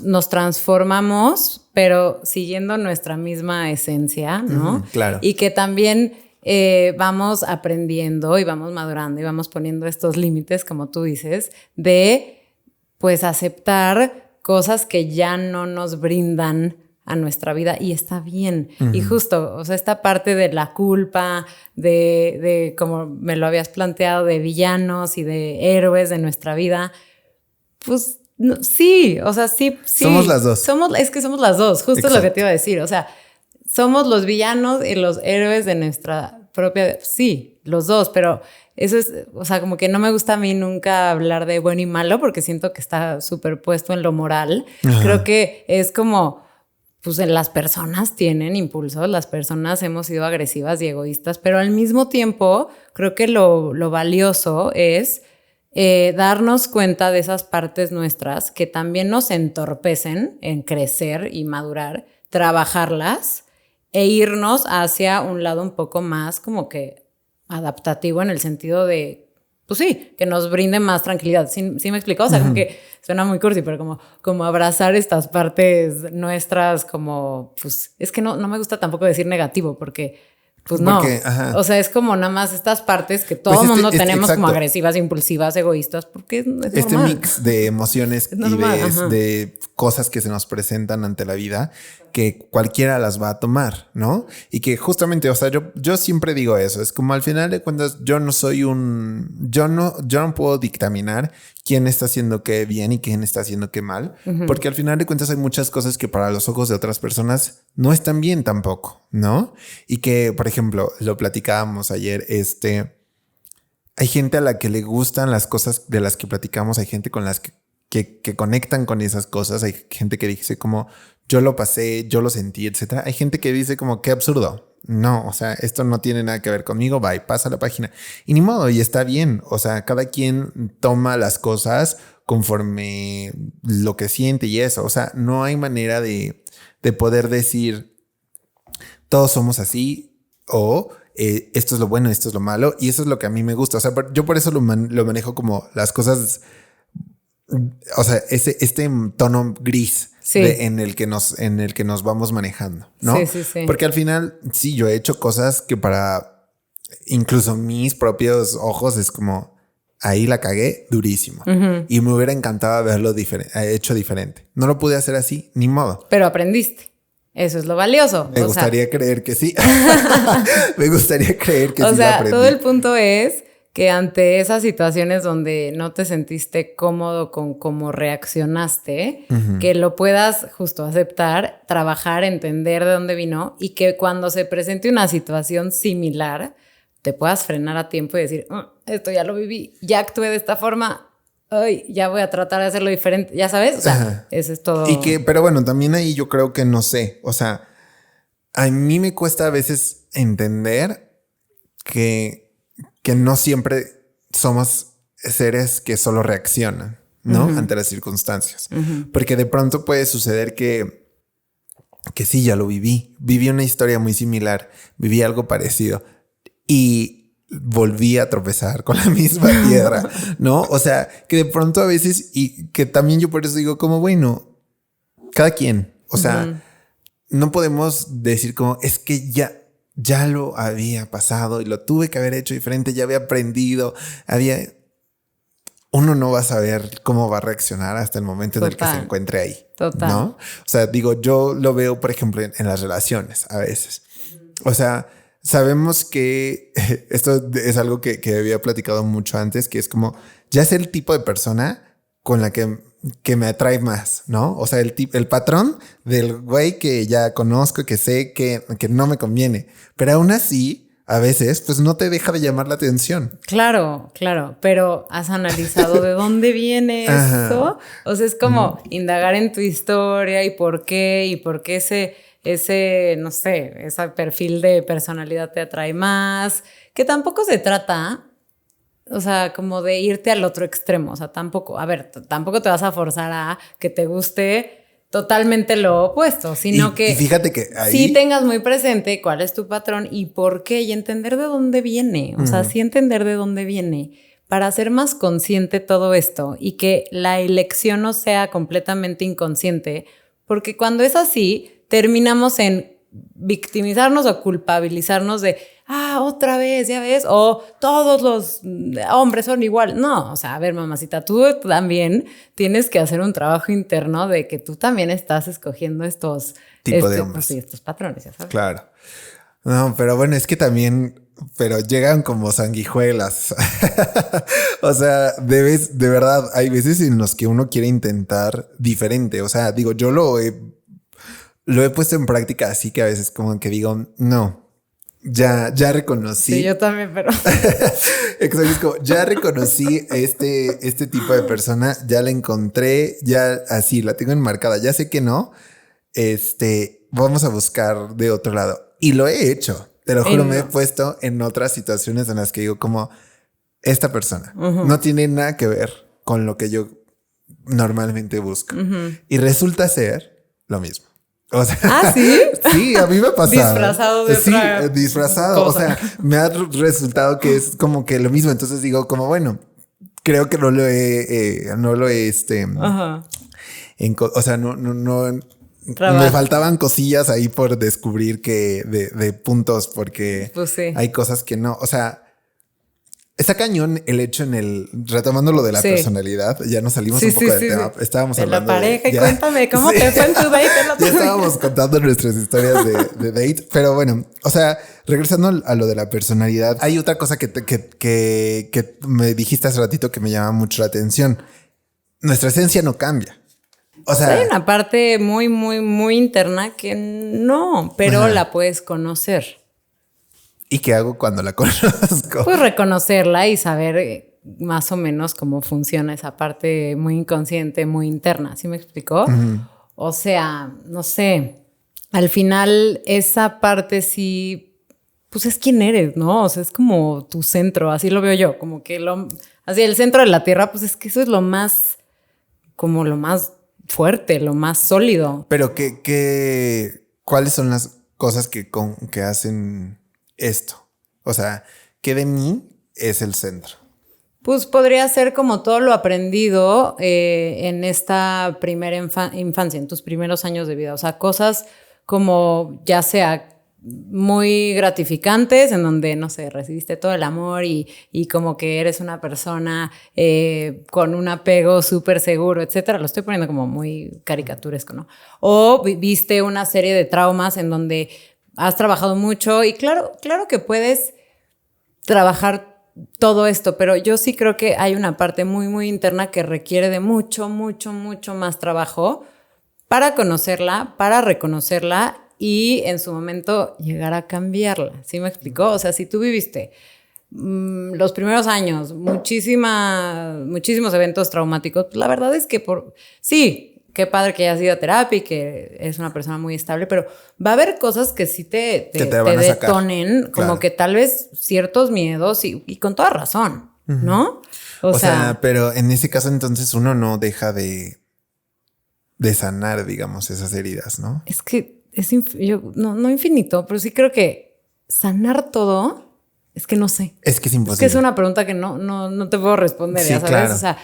[SPEAKER 2] nos transformamos, pero siguiendo nuestra misma esencia, ¿no?
[SPEAKER 1] Claro.
[SPEAKER 2] Y que también vamos aprendiendo y vamos madurando y vamos poniendo estos límites, como tú dices, de pues aceptar cosas que ya no nos brindan a nuestra vida y está bien. Y justo, o sea, esta parte de la culpa, de como me lo habías planteado, de villanos y de héroes de nuestra vida, pues no, sí, o sea, sí.
[SPEAKER 1] Somos las dos.
[SPEAKER 2] Es que somos las dos, justo. Exacto. Es lo que te iba a decir, o sea, somos los villanos y los héroes de nuestra propia... Sí, los dos, pero eso es... O sea, como que no me gusta a mí nunca hablar de bueno y malo porque siento que está superpuesto en lo moral. Ajá. Creo que es como... Pues las personas tienen impulsos, las personas hemos sido agresivas y egoístas, pero al mismo tiempo creo que lo valioso es darnos cuenta de esas partes nuestras que también nos entorpecen en crecer y madurar, trabajarlas e irnos hacia un lado un poco más como que adaptativo en el sentido de, pues sí, que nos brinde más tranquilidad. ¿Sí me explico? O sea, como que suena muy cursi, pero como abrazar estas partes nuestras como, pues, es que no me gusta tampoco decir negativo porque no. O sea, es como nada más estas partes que todo el mundo tenemos como agresivas, impulsivas, egoístas, porque es normal.
[SPEAKER 1] Este mix de emociones y de cosas que se nos presentan ante la vida que cualquiera las va a tomar, ¿no? Y que justamente, o sea, yo siempre digo eso, es como al final de cuentas yo no puedo dictaminar quién está haciendo qué bien y quién está haciendo qué mal, porque al final de cuentas hay muchas cosas que para los ojos de otras personas no están bien tampoco, ¿no? Y que, por ejemplo, lo platicábamos ayer, hay gente a la que le gustan las cosas de las que platicamos, hay gente con las que conectan con esas cosas, hay gente que dice como yo lo pasé, yo lo sentí, etcétera. Hay gente que dice como qué absurdo. No, o sea, esto no tiene nada que ver conmigo, bye, pasa la página. Y ni modo, y está bien. O sea, cada quien toma las cosas conforme lo que siente y eso. O sea, no hay manera de poder decir todos somos así o esto es lo bueno, esto es lo malo. Y eso es lo que a mí me gusta. O sea, yo por eso lo manejo como las cosas, o sea, este tono gris. Sí. En el que nos vamos manejando, ¿no?
[SPEAKER 2] Sí.
[SPEAKER 1] Porque al final, sí, yo he hecho cosas que para incluso mis propios ojos es como, ahí la cagué durísimo. Y me hubiera encantado haberlo hecho diferente. No lo pude hacer así, ni modo.
[SPEAKER 2] Pero aprendiste. Eso es lo valioso.
[SPEAKER 1] Me gustaría creer que sí. Me gustaría creer que sí.
[SPEAKER 2] O sea, todo el punto es que ante esas situaciones donde no te sentiste cómodo con cómo reaccionaste, que lo puedas justo aceptar, trabajar, entender de dónde vino y que cuando se presente una situación similar, te puedas frenar a tiempo y decir, esto ya lo viví, ya actué de esta forma, ay, ya voy a tratar de hacerlo diferente, ya sabes, o sea, eso es todo.
[SPEAKER 1] Pero bueno, también ahí yo creo que no sé, o sea, a mí me cuesta a veces entender que no siempre somos seres que solo reaccionan, ¿no? Ante las circunstancias. Porque de pronto puede suceder que sí, ya lo viví. Viví una historia muy similar. Viví algo parecido. Y volví a tropezar con la misma piedra, ¿no? O sea, que de pronto a veces, y que también yo por eso digo como, bueno, cada quien. O sea, no podemos decir como, es que ya lo había pasado y lo tuve que haber hecho diferente, ya había aprendido, uno no va a saber cómo va a reaccionar hasta el momento en el que se encuentre ahí.
[SPEAKER 2] Total.
[SPEAKER 1] ¿No? O sea, digo, yo lo veo, por ejemplo, en las relaciones a veces. O sea, sabemos que esto es algo que había platicado mucho antes, que es como, ya es el tipo de persona con la que me atrae más, ¿no? O sea, el patrón del güey que ya conozco, que sé que no me conviene. Pero aún así, a veces, pues no te deja de llamar la atención.
[SPEAKER 2] Claro, pero ¿has analizado de dónde viene eso? O sea, es como indagar en tu historia y por qué ese, no sé, ese perfil de personalidad te atrae más, que tampoco se trata, o sea, como de irte al otro extremo, o sea, tampoco te vas a forzar a que te guste totalmente lo opuesto, sino que
[SPEAKER 1] y fíjate que ahí
[SPEAKER 2] sí tengas muy presente cuál es tu patrón y por qué, y entender de dónde viene, o sea, sí entender de dónde viene para hacer más consciente todo esto y que la elección no sea completamente inconsciente, porque cuando es así, terminamos en victimizarnos o culpabilizarnos de, otra vez, ya ves, o todos los hombres son igual. No, o sea, a ver, mamacita, tú también tienes que hacer un trabajo interno de que tú también estás escogiendo estos
[SPEAKER 1] tipo de hombres.
[SPEAKER 2] Pues sí, estos patrones, ya sabes.
[SPEAKER 1] Claro. No, pero bueno, es que también, pero llegan como sanguijuelas. O sea, de verdad, hay veces en los que uno quiere intentar diferente. O sea, digo, yo lo he puesto en práctica así que a veces como que digo, no, ya reconocí.
[SPEAKER 2] Sí, yo también, pero...
[SPEAKER 1] Exacto, es como, ya reconocí este tipo de persona, ya la encontré, ya así, la tengo enmarcada, ya sé que no, vamos a buscar de otro lado. Y lo he hecho, te lo juro, me he puesto en otras situaciones en las que digo como, esta persona no tiene nada que ver con lo que yo normalmente busco. Y resulta ser lo mismo. O sea,
[SPEAKER 2] ¿sí?
[SPEAKER 1] Sí, a mí me ha pasado.
[SPEAKER 2] Disfrazado de otra
[SPEAKER 1] disfrazado.
[SPEAKER 2] cosa.
[SPEAKER 1] O sea, me ha resultado que es como que lo mismo. Entonces digo, como bueno, creo que no lo he, o sea, no. Me faltaban cosillas ahí por descubrir que de puntos, porque
[SPEAKER 2] pues sí.
[SPEAKER 1] Hay cosas que no. O sea, está cañón el hecho retomando lo de la personalidad, ya nos salimos un poco del tema. Estábamos
[SPEAKER 2] de
[SPEAKER 1] hablando
[SPEAKER 2] la pareja y cuéntame cómo te fue en tu date.
[SPEAKER 1] Ya estábamos contando nuestras historias de date, pero bueno, o sea, regresando a lo de la personalidad, hay otra cosa que me dijiste hace ratito que me llama mucho la atención. Nuestra esencia no cambia. O sea,
[SPEAKER 2] hay una parte muy, muy, muy interna que no, pero la puedes conocer.
[SPEAKER 1] ¿Y qué hago cuando la conozco?
[SPEAKER 2] Pues reconocerla y saber más o menos cómo funciona esa parte muy inconsciente, muy interna. ¿Sí me explicó? O sea, no sé, al final esa parte sí, pues es quién eres, ¿no? O sea, es como tu centro, así lo veo yo, como que así el centro de la Tierra, pues es que eso es lo más fuerte, lo más sólido.
[SPEAKER 1] Pero ¿cuáles son las cosas que hacen esto? O sea, ¿qué de mí es el centro?
[SPEAKER 2] Pues podría ser como todo lo aprendido en esta primera infancia, en tus primeros años de vida. O sea, cosas como ya sea muy gratificantes, en donde, no sé, recibiste todo el amor y como que eres una persona con un apego súper seguro, etcétera. Lo estoy poniendo como muy caricaturesco, ¿no? O viste una serie de traumas en donde has trabajado mucho y claro que puedes trabajar todo esto, pero yo sí creo que hay una parte muy, muy interna que requiere de mucho, mucho, mucho más trabajo para conocerla, para reconocerla y en su momento llegar a cambiarla. ¿Sí me explicó? O sea, si tú viviste los primeros años muchísimos eventos traumáticos, pues la verdad es que sí, qué padre que hayas ido a terapia y que eres una persona muy estable, pero va a haber cosas que sí te detonen, como que tal vez ciertos miedos y con toda razón, ¿no?
[SPEAKER 1] O sea, pero en ese caso entonces uno no deja de sanar, digamos, esas heridas, ¿no?
[SPEAKER 2] Es que no infinito, pero sí creo que sanar todo, es que no sé.
[SPEAKER 1] Es que es imposible.
[SPEAKER 2] Es que es una pregunta que no te puedo responder,
[SPEAKER 1] sí,
[SPEAKER 2] ya sabes,
[SPEAKER 1] claro.
[SPEAKER 2] O sea,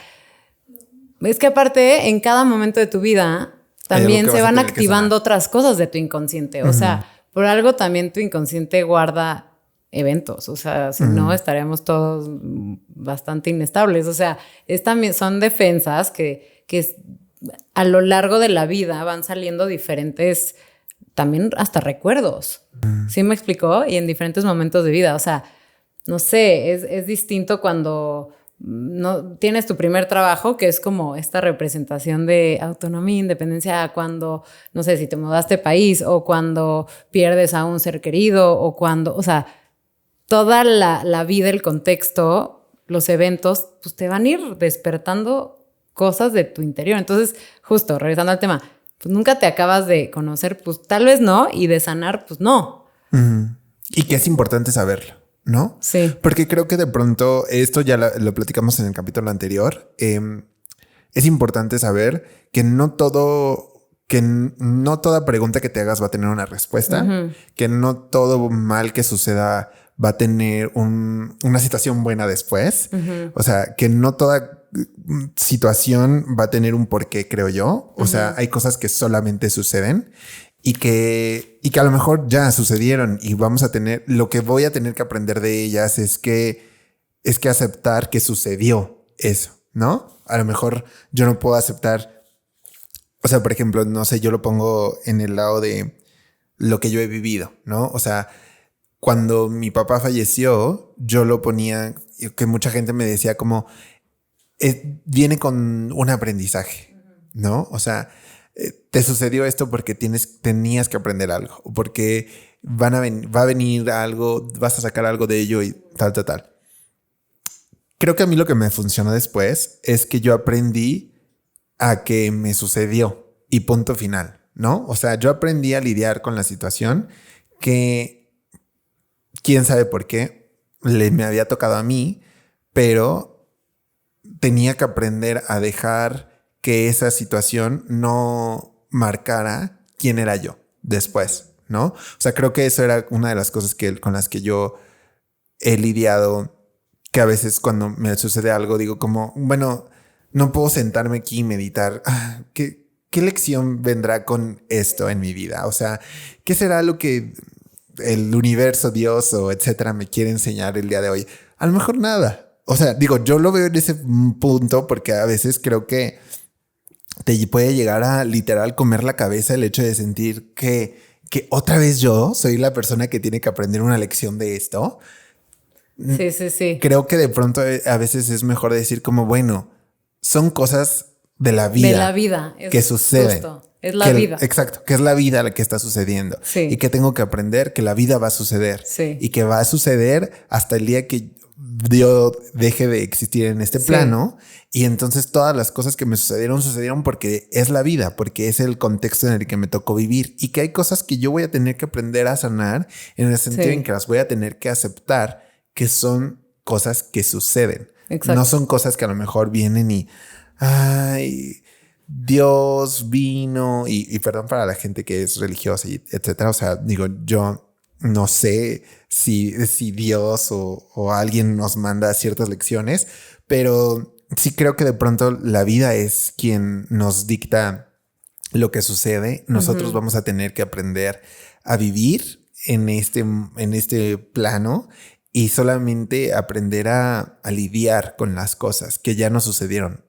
[SPEAKER 2] es que aparte, en cada momento de tu vida también se van activando otras cosas de tu inconsciente. O sea, por algo también tu inconsciente guarda eventos. O sea, si no, estaríamos todos bastante inestables. O sea, son defensas que a lo largo de la vida van saliendo diferentes también hasta recuerdos. ¿Sí me explicó? Y en diferentes momentos de vida. O sea, no sé, es distinto cuando no tienes tu primer trabajo, que es como esta representación de autonomía, independencia, cuando, no sé, si te mudaste de país o cuando pierdes a un ser querido o cuando, o sea, toda la vida, el contexto, los eventos, pues te van a ir despertando cosas de tu interior. Entonces, justo, regresando al tema, pues nunca te acabas de conocer, pues tal vez no, y de sanar, pues no.
[SPEAKER 1] Y que es importante saberlo, ¿no?
[SPEAKER 2] Sí.
[SPEAKER 1] Porque creo que de pronto, esto ya lo platicamos en el capítulo anterior, es importante saber que no toda pregunta que te hagas va a tener una respuesta, que no todo mal que suceda va a tener una situación buena después. O sea, que no toda situación va a tener un porqué, creo yo. O sea, hay cosas que solamente suceden y que a lo mejor ya sucedieron y lo que voy a tener que aprender de ellas es que aceptar que sucedió eso, ¿no? A lo mejor yo no puedo aceptar, o sea, por ejemplo, no sé, yo lo pongo en el lado de lo que yo he vivido, ¿no? O sea, cuando mi papá falleció, yo lo ponía, que mucha gente me decía como, viene con un aprendizaje, ¿no? O sea, te sucedió esto porque tenías que aprender algo, o porque va a venir algo, vas a sacar algo de ello y tal. Creo que a mí lo que me funcionó después es que yo aprendí a que me sucedió y punto final, ¿no? O sea, yo aprendí a lidiar con la situación que quién sabe por qué me había tocado a mí, pero tenía que aprender a dejar que esa situación no marcara quién era yo después, ¿no? O sea, creo que eso era una de las cosas con las que yo he lidiado, que a veces cuando me sucede algo digo como, bueno, no puedo sentarme aquí y meditar. ¿Qué lección vendrá con esto en mi vida? O sea, ¿qué será lo que el universo, Dios o etcétera me quiere enseñar el día de hoy? A lo mejor nada. O sea, digo, yo lo veo en ese punto porque a veces creo que te puede llegar a literal comer la cabeza el hecho de sentir que otra vez yo soy la persona que tiene que aprender una lección de esto.
[SPEAKER 2] Sí.
[SPEAKER 1] Creo que de pronto a veces es mejor decir como, bueno, son cosas de la vida.
[SPEAKER 2] De la vida.
[SPEAKER 1] Que suceden.
[SPEAKER 2] Justo. Es la vida.
[SPEAKER 1] Exacto. Que es la vida la que está sucediendo.
[SPEAKER 2] Sí.
[SPEAKER 1] Y que tengo que aprender que la vida va a suceder.
[SPEAKER 2] Sí.
[SPEAKER 1] Y que va a suceder hasta el día que Dios deje de existir en este plano. Y entonces todas las cosas que me sucedieron porque es la vida, porque es el contexto en el que me tocó vivir. Y que hay cosas que yo voy a tener que aprender a sanar en el sentido en que las voy a tener que aceptar, que son cosas que suceden. Exacto. No son cosas que a lo mejor vienen y ay, Dios vino y perdón para la gente que es religiosa y etcétera. O sea, digo, yo no sé si Dios o alguien nos manda ciertas lecciones, pero sí creo que de pronto la vida es quien nos dicta lo que sucede. Nosotros vamos a tener que aprender a vivir en este plano y solamente aprender a lidiar con las cosas que ya nos sucedieron.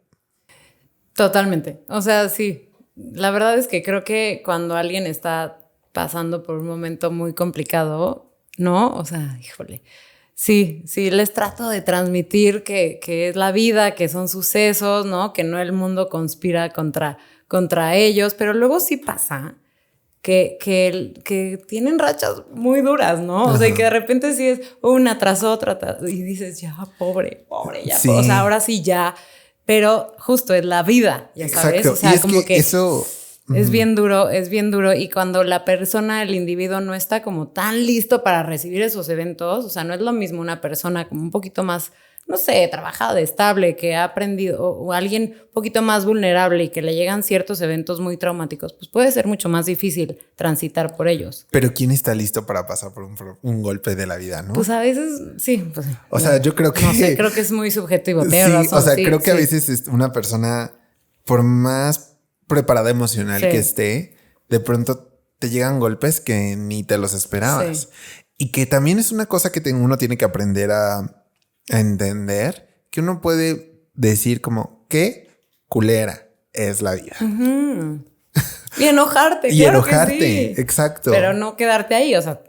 [SPEAKER 2] Totalmente. O sea, sí. La verdad es que creo que cuando alguien está pasando por un momento muy complicado, ¿no? O sea, híjole. Sí, les trato de transmitir que es la vida, que son sucesos, ¿no? Que no el mundo conspira contra ellos, pero luego sí pasa que tienen rachas muy duras, ¿no? O sea, y que de repente sí es una tras otra y dices, ya, pobre, ya. Sí. O sea, ahora sí ya. Pero justo es la vida, ya sabes.
[SPEAKER 1] Exacto.
[SPEAKER 2] O sea,
[SPEAKER 1] y es
[SPEAKER 2] como que
[SPEAKER 1] eso
[SPEAKER 2] es bien duro. Y cuando la persona, el individuo no está como tan listo para recibir esos eventos, o sea, no es lo mismo una persona como un poquito más, no sé, trabajada, estable, que ha aprendido, o alguien un poquito más vulnerable y que le llegan ciertos eventos muy traumáticos, pues puede ser mucho más difícil transitar por ellos.
[SPEAKER 1] Pero ¿quién está listo para pasar por un golpe de la vida, no?
[SPEAKER 2] Pues a veces sí. Pues,
[SPEAKER 1] o sea, yo creo que...
[SPEAKER 2] No sé, creo que es muy subjetivo. Tienes razón.
[SPEAKER 1] O sea, creo que a veces una persona, por más preparada emocional que esté, de pronto te llegan golpes que ni te los esperabas. Sí. Y que también es una cosa que uno tiene que aprender a entender, que uno puede decir como, qué culera es la vida.
[SPEAKER 2] Y enojarte.
[SPEAKER 1] Y
[SPEAKER 2] claro
[SPEAKER 1] enojarte,
[SPEAKER 2] que sí.
[SPEAKER 1] exacto.
[SPEAKER 2] Pero no quedarte ahí, o sea,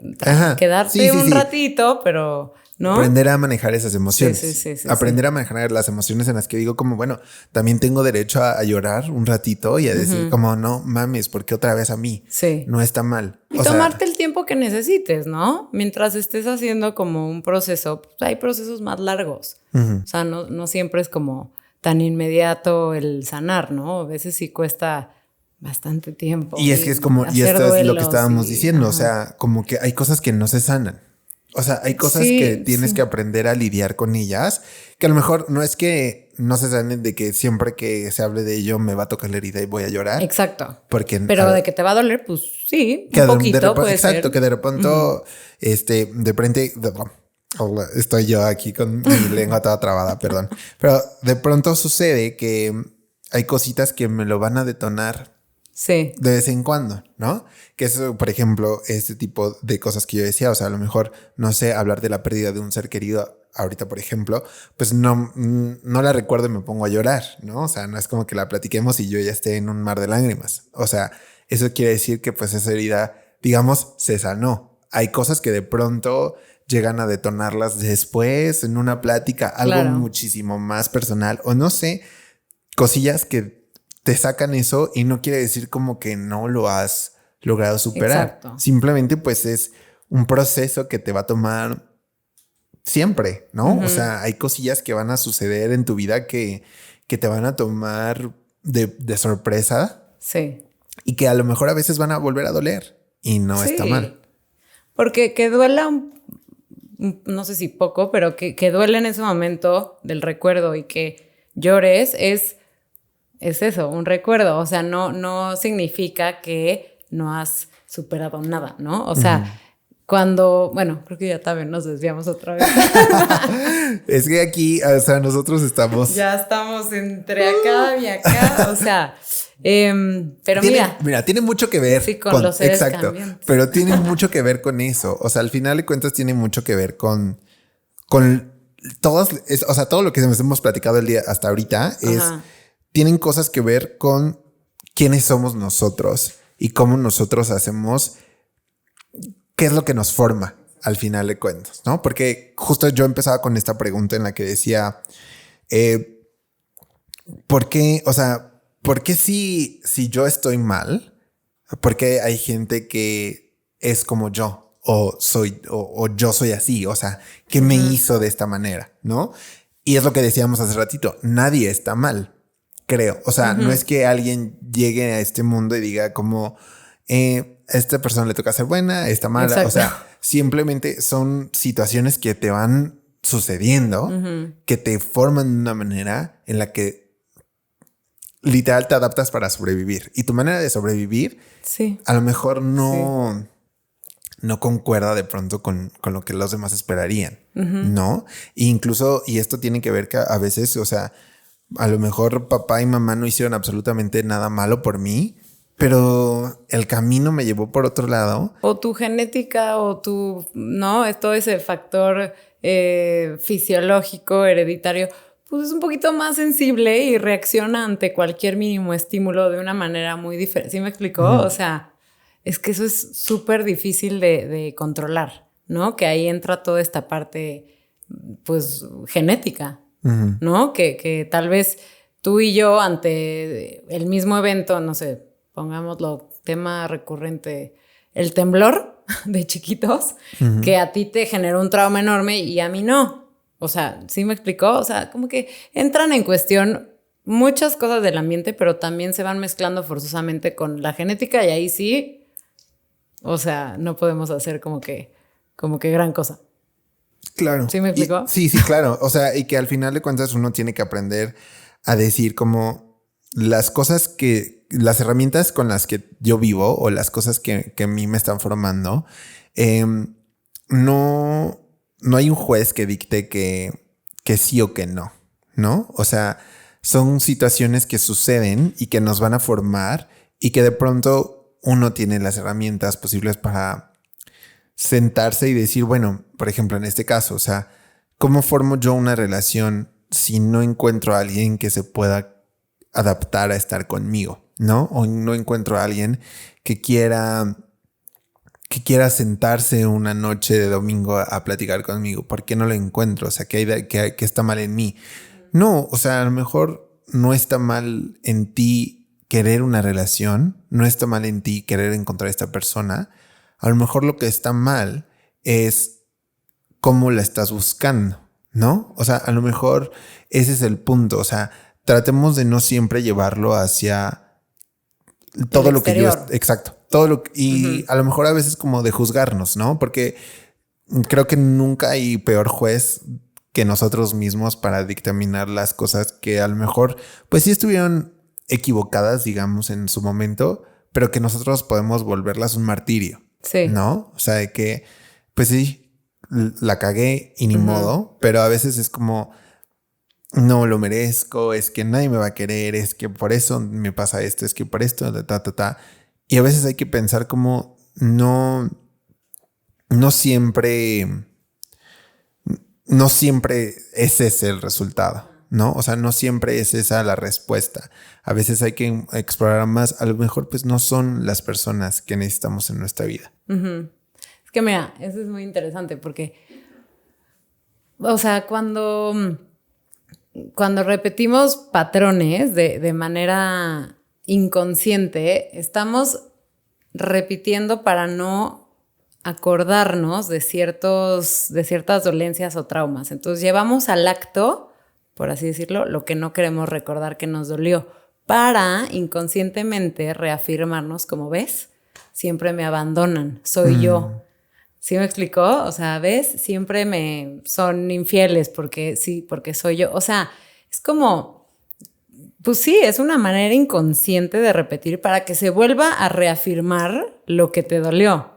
[SPEAKER 2] quedarte un ratito, pero ¿no?
[SPEAKER 1] Aprender a manejar esas emociones.
[SPEAKER 2] Sí,
[SPEAKER 1] aprender a manejar las emociones en las que digo como, bueno, también tengo derecho a llorar un ratito y a decir como, no mames, ¿por qué otra vez a mí?
[SPEAKER 2] Sí.
[SPEAKER 1] No está mal.
[SPEAKER 2] Y tomarte el tiempo que necesites, ¿no? Mientras estés haciendo como un proceso, pues hay procesos más largos. O sea, no siempre es como tan inmediato el sanar, ¿no? A veces sí cuesta bastante tiempo.
[SPEAKER 1] Y es que es como, y esto es lo que estábamos diciendo, o sea, como que hay cosas que no se sanan. O sea, hay cosas que tienes que aprender a lidiar con ellas, que a lo mejor no es que no se sanen de que siempre que se hable de ello me va a tocar la herida y voy a llorar.
[SPEAKER 2] Exacto.
[SPEAKER 1] Porque,
[SPEAKER 2] pero de que te va a doler, pues sí, un poquito puede ser.
[SPEAKER 1] Exacto, que de repente, de repente, estoy yo aquí con mi lengua toda trabada, perdón. Pero de pronto sucede que hay cositas que me lo van a detonar.
[SPEAKER 2] Sí.
[SPEAKER 1] De vez en cuando, ¿no? Que es, por ejemplo, este tipo de cosas que yo decía, o sea, a lo mejor, no sé, hablar de la pérdida de un ser querido ahorita, por ejemplo, pues no la recuerdo y me pongo a llorar, ¿no? O sea, no es como que la platiquemos y yo ya esté en un mar de lágrimas. O sea, eso quiere decir que pues esa herida, digamos, se sanó. Hay cosas que de pronto llegan a detonarlas después en una plática, algo muchísimo más personal o no sé, cosillas que te sacan eso y no quiere decir como que no lo has logrado superar.
[SPEAKER 2] Exacto.
[SPEAKER 1] Simplemente pues es un proceso que te va a tomar siempre, ¿no? O sea, hay cosillas que van a suceder en tu vida que te van a tomar de sorpresa.
[SPEAKER 2] Sí.
[SPEAKER 1] Y que a lo mejor a veces van a volver a doler y no está mal.
[SPEAKER 2] Porque que duela no sé si poco, pero que duele en ese momento del recuerdo y que llores es eso, un recuerdo. O sea, no significa que no has superado nada, ¿no? O sea, cuando, bueno, creo que ya también nos desviamos otra vez.
[SPEAKER 1] Es que aquí, o sea, nosotros estamos...
[SPEAKER 2] Ya estamos entre acá y acá, o sea... pero
[SPEAKER 1] mira, tiene mucho que ver
[SPEAKER 2] con los seres cambiantes.
[SPEAKER 1] Pero tiene mucho que ver con eso. O sea, al final de cuentas tiene mucho que ver con todas, o sea, todo lo que hemos platicado el día hasta ahorita tienen cosas que ver con quiénes somos nosotros y cómo nosotros hacemos, qué es lo que nos forma al final de cuentas, ¿no? Porque justo yo empezaba con esta pregunta en la que decía, ¿por qué? O sea, ¿por qué si yo estoy mal? ¿Por qué hay gente que es como yo? O yo soy así. O sea, ¿qué me hizo de esta manera? ¿No? Y es lo que decíamos hace ratito. Nadie está mal, creo. O sea, no es que alguien llegue a este mundo y diga como, a esta persona le toca ser buena, está mala. Exacto. O sea, simplemente son situaciones que te van sucediendo, que te forman de una manera en la que literal te adaptas para sobrevivir. Y tu manera de sobrevivir a lo mejor no concuerda de pronto con lo que los demás esperarían, ¿no? E incluso, y esto tiene que ver que a veces, o sea, a lo mejor papá y mamá no hicieron absolutamente nada malo por mí, pero el camino me llevó por otro lado.
[SPEAKER 2] O tu genética o ¿no? Es todo ese factor fisiológico, hereditario, pues es un poquito más sensible y reacciona ante cualquier mínimo estímulo de una manera muy diferente. ¿Sí me explicó? O sea, es que eso es súper difícil de controlar, ¿no? Que ahí entra toda esta parte, pues, genética, ¿no? Que tal vez tú y yo ante el mismo evento, no sé, pongámoslo, tema recurrente, el temblor de chiquitos, que a ti te generó un trauma enorme y a mí no. O sea, ¿sí me explicó? O sea, como que entran en cuestión muchas cosas del ambiente, pero también se van mezclando forzosamente con la genética y ahí sí, o sea, no podemos hacer como que gran cosa.
[SPEAKER 1] Claro.
[SPEAKER 2] ¿Sí me explicó?
[SPEAKER 1] Sí, claro. O sea, y que al final de cuentas uno tiene que aprender a decir como las cosas las herramientas con las que yo vivo o las cosas que a mí me están formando, no hay un juez que dicte que sí o que no, ¿no? O sea, son situaciones que suceden y que nos van a formar y que de pronto uno tiene las herramientas posibles para sentarse y decir, bueno, por ejemplo, en este caso, o sea, ¿cómo formo yo una relación si no encuentro a alguien que se pueda adaptar a estar conmigo? ¿no? O no encuentro a alguien que quiera sentarse una noche de domingo a platicar conmigo. ¿Por qué no lo encuentro? O sea, ¿qué está mal en mí? No, o sea, a lo mejor no está mal en ti querer una relación, no está mal en ti querer encontrar a esta persona. A lo mejor lo que está mal es cómo la estás buscando, ¿no? O sea, a lo mejor ese es el punto. O sea, tratemos de no siempre llevarlo hacia todo lo que yo... Exacto. Todo lo y a lo mejor a veces como de juzgarnos, ¿no? Porque creo que nunca hay peor juez que nosotros mismos para dictaminar las cosas que a lo mejor pues sí estuvieron equivocadas, digamos, en su momento, pero que nosotros podemos volverlas un martirio, ¿no? O sea, de que pues sí, la cagué y ni modo, pero a veces es como no lo merezco, es que nadie me va a querer, es que por eso me pasa esto, es que por esto, Y a veces hay que pensar como no siempre ese es el resultado, ¿no? O sea, no siempre es esa la respuesta. A veces hay que explorar más. A lo mejor pues no son las personas que necesitamos en nuestra vida.
[SPEAKER 2] Es que mira, eso es muy interesante porque, o sea, cuando repetimos patrones de manera inconsciente, estamos repitiendo para no acordarnos de ciertas dolencias o traumas. Entonces llevamos al acto, por así decirlo, lo que no queremos recordar que nos dolió, para inconscientemente reafirmarnos, como ves, siempre me abandonan, soy yo. ¿Sí me explicó? O sea, ¿ves? Siempre me son infieles porque soy yo. O sea, es como, pues sí, es una manera inconsciente de repetir para que se vuelva a reafirmar lo que te dolió.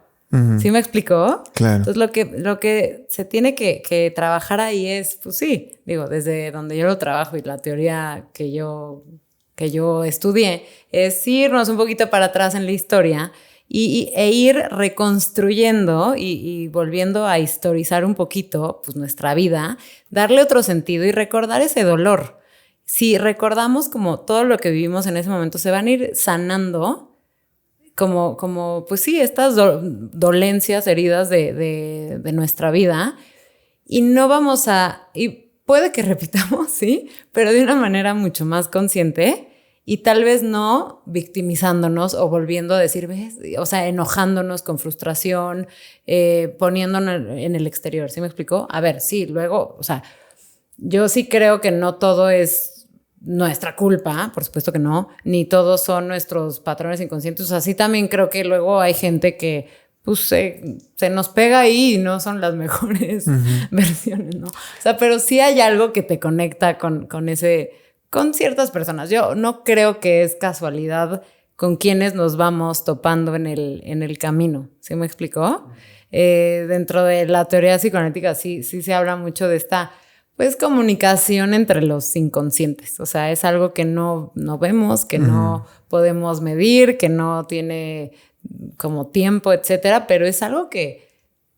[SPEAKER 2] ¿Sí me explicó?
[SPEAKER 1] Claro.
[SPEAKER 2] Entonces, lo que se tiene que trabajar ahí es, pues sí, digo, desde donde yo lo trabajo y la teoría que yo estudié, es irnos un poquito para atrás en la historia e ir reconstruyendo y volviendo a historizar un poquito pues, nuestra vida, darle otro sentido y recordar ese dolor. Si recordamos como todo lo que vivimos en ese momento, se van a ir sanando como pues sí, estas dolencias, heridas de nuestra vida, y no vamos y puede que repitamos, sí, pero de una manera mucho más consciente y tal vez no victimizándonos o volviendo a decir, ¿ves? O sea, enojándonos con frustración, poniéndonos en el exterior, ¿sí me explicó? A ver, sí, luego, o sea, yo sí creo que no todo es nuestra culpa, por supuesto que no, ni todos son nuestros patrones inconscientes. O sea, sí también creo que luego hay gente que pues se nos pega ahí y no son las mejores versiones, ¿no? O sea, pero sí hay algo que te conecta con ciertas personas. Yo no creo que es casualidad con quienes nos vamos topando en el camino. ¿Sí me explicó? Dentro de la teoría psicoanalítica sí se habla mucho de esta pues comunicación entre los inconscientes. O sea, es algo que no vemos, que no podemos medir, que no tiene como tiempo, etcétera, pero es algo que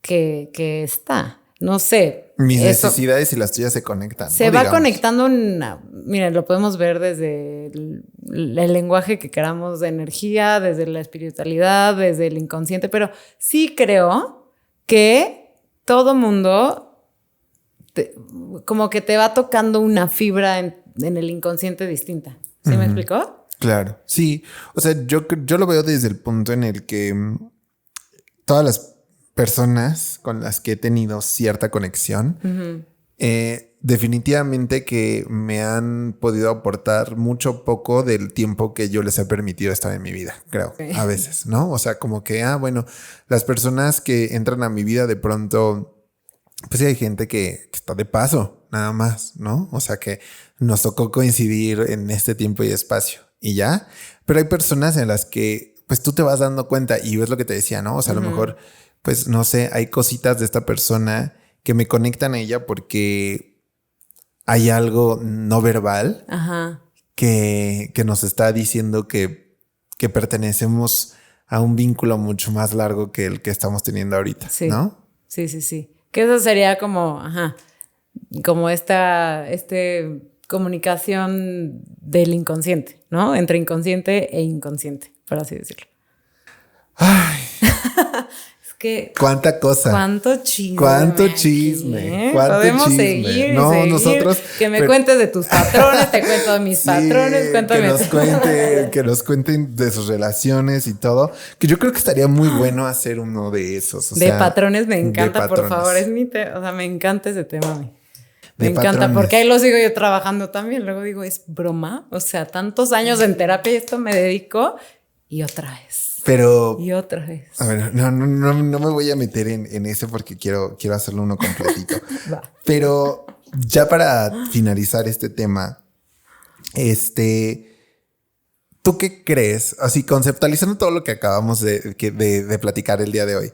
[SPEAKER 2] está. No sé.
[SPEAKER 1] Mis necesidades y las tuyas se conectan.
[SPEAKER 2] Se va conectando. Miren, lo podemos ver desde el lenguaje que queramos de energía, desde la espiritualidad, desde el inconsciente, pero sí creo que todo mundo como que te va tocando una fibra en el inconsciente distinta. ¿Sí me explicó?
[SPEAKER 1] Claro, sí. O sea, yo lo veo desde el punto en el que todas las personas con las que he tenido cierta conexión, definitivamente que me han podido aportar mucho poco del tiempo que yo les he permitido estar en mi vida, creo, a veces, ¿no? O sea, como que, bueno, las personas que entran a mi vida de pronto, pues sí hay gente que está de paso, nada más, ¿no? O sea, que nos tocó coincidir en este tiempo y espacio y ya, pero hay personas en las que pues tú te vas dando cuenta y ves lo que te decía, ¿no? O sea, a lo mejor, pues no sé, hay cositas de esta persona que me conectan a ella porque hay algo no verbal que nos está diciendo que pertenecemos a un vínculo mucho más largo que el que estamos teniendo ahorita, ¿no?
[SPEAKER 2] Sí. Que eso sería como, como este comunicación del inconsciente, ¿no? Entre inconsciente e inconsciente, por así decirlo.
[SPEAKER 1] Ay.
[SPEAKER 2] Es que...
[SPEAKER 1] ¿Cuánta cosa?
[SPEAKER 2] ¿Cuánto chisme?
[SPEAKER 1] ¿Cuánto chisme? ¿Cuánto
[SPEAKER 2] Podemos
[SPEAKER 1] chisme?
[SPEAKER 2] seguir
[SPEAKER 1] No,
[SPEAKER 2] seguir.
[SPEAKER 1] nosotros...
[SPEAKER 2] Que me cuentes de tus patrones, te cuento de mis patrones, cuéntame.
[SPEAKER 1] Que nos cuenten de sus relaciones y todo. Que yo creo que estaría muy bueno hacer uno de esos.
[SPEAKER 2] De patrones me encanta, por favor. Es mi tema. O sea, me encanta ese tema a mí. Me encanta, patrones. Porque ahí lo sigo yo trabajando también. Luego digo, ¿es broma? O sea, tantos años en terapia y esto me dedico y otra vez.
[SPEAKER 1] Pero...
[SPEAKER 2] Y otra vez.
[SPEAKER 1] A ver, no me voy a meter en ese porque quiero hacerlo uno completito. Pero ya para finalizar este tema, ¿tú qué crees? Así conceptualizando todo lo que acabamos de platicar el día de hoy,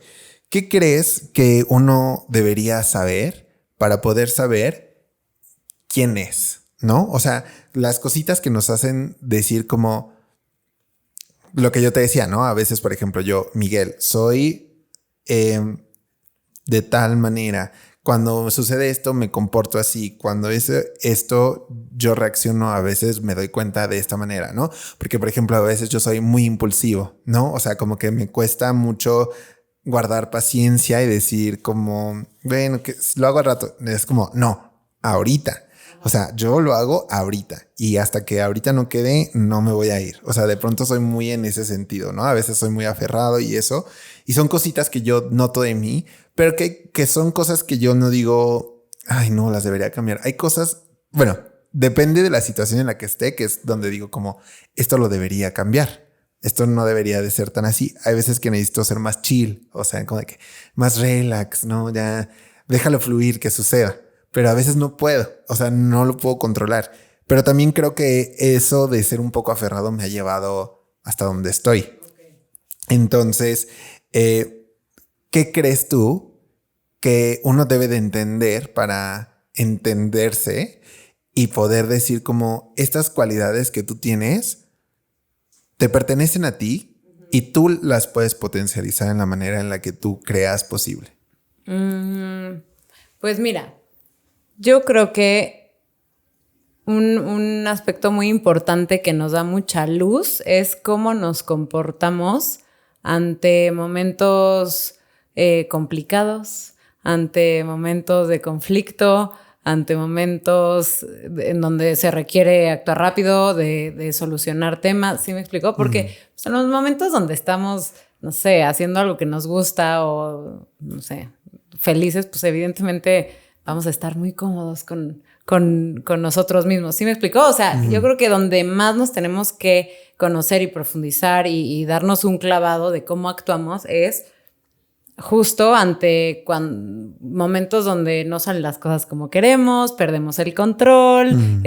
[SPEAKER 1] ¿qué crees que uno debería saber para poder saber quién es? ¿No? O sea, las cositas que nos hacen decir como lo que yo te decía, ¿no? A veces, por ejemplo, yo, Miguel, soy de tal manera. Cuando sucede esto, me comporto así. Cuando es esto, yo reacciono, a veces me doy cuenta de esta manera, ¿no? Porque, por ejemplo, a veces yo soy muy impulsivo, ¿no? O sea, como que me cuesta mucho guardar paciencia y decir como, bueno, que lo hago al rato. Es como, no, ahorita. O sea, yo lo hago ahorita y hasta que ahorita no quede, no me voy a ir. O sea, de pronto soy muy en ese sentido, ¿no? A veces soy muy aferrado y eso. Y son cositas que yo noto de mí, pero que son cosas que yo no digo, ay, no, las debería cambiar. Hay cosas, bueno, depende de la situación en la que esté, que es donde digo como, esto lo debería cambiar. Esto no debería de ser tan así. Hay veces que necesito ser más chill, o sea, como de que más relax, ¿no? Ya déjalo fluir, que suceda. Pero a veces no puedo, o sea, no lo puedo controlar. Pero también creo que eso de ser un poco aferrado me ha llevado hasta donde estoy. Okay. Entonces, ¿qué crees tú que uno debe de entender para entenderse y poder decir como estas cualidades que tú tienes te pertenecen a ti y tú las puedes potencializar en la manera en la que tú creas posible?
[SPEAKER 2] Pues mira, yo creo que un aspecto muy importante que nos da mucha luz es cómo nos comportamos ante momentos complicados, ante momentos de conflicto, ante momentos en donde se requiere actuar rápido, de solucionar temas. ¿Sí me explicó? Porque en los momentos donde estamos, no sé, haciendo algo que nos gusta o, no sé, felices, pues evidentemente vamos a estar muy cómodos con nosotros mismos. ¿Sí me explicó? O sea, yo creo que donde más nos tenemos que conocer y profundizar y darnos un clavado de cómo actuamos es justo ante momentos donde no salen las cosas como queremos, perdemos el control,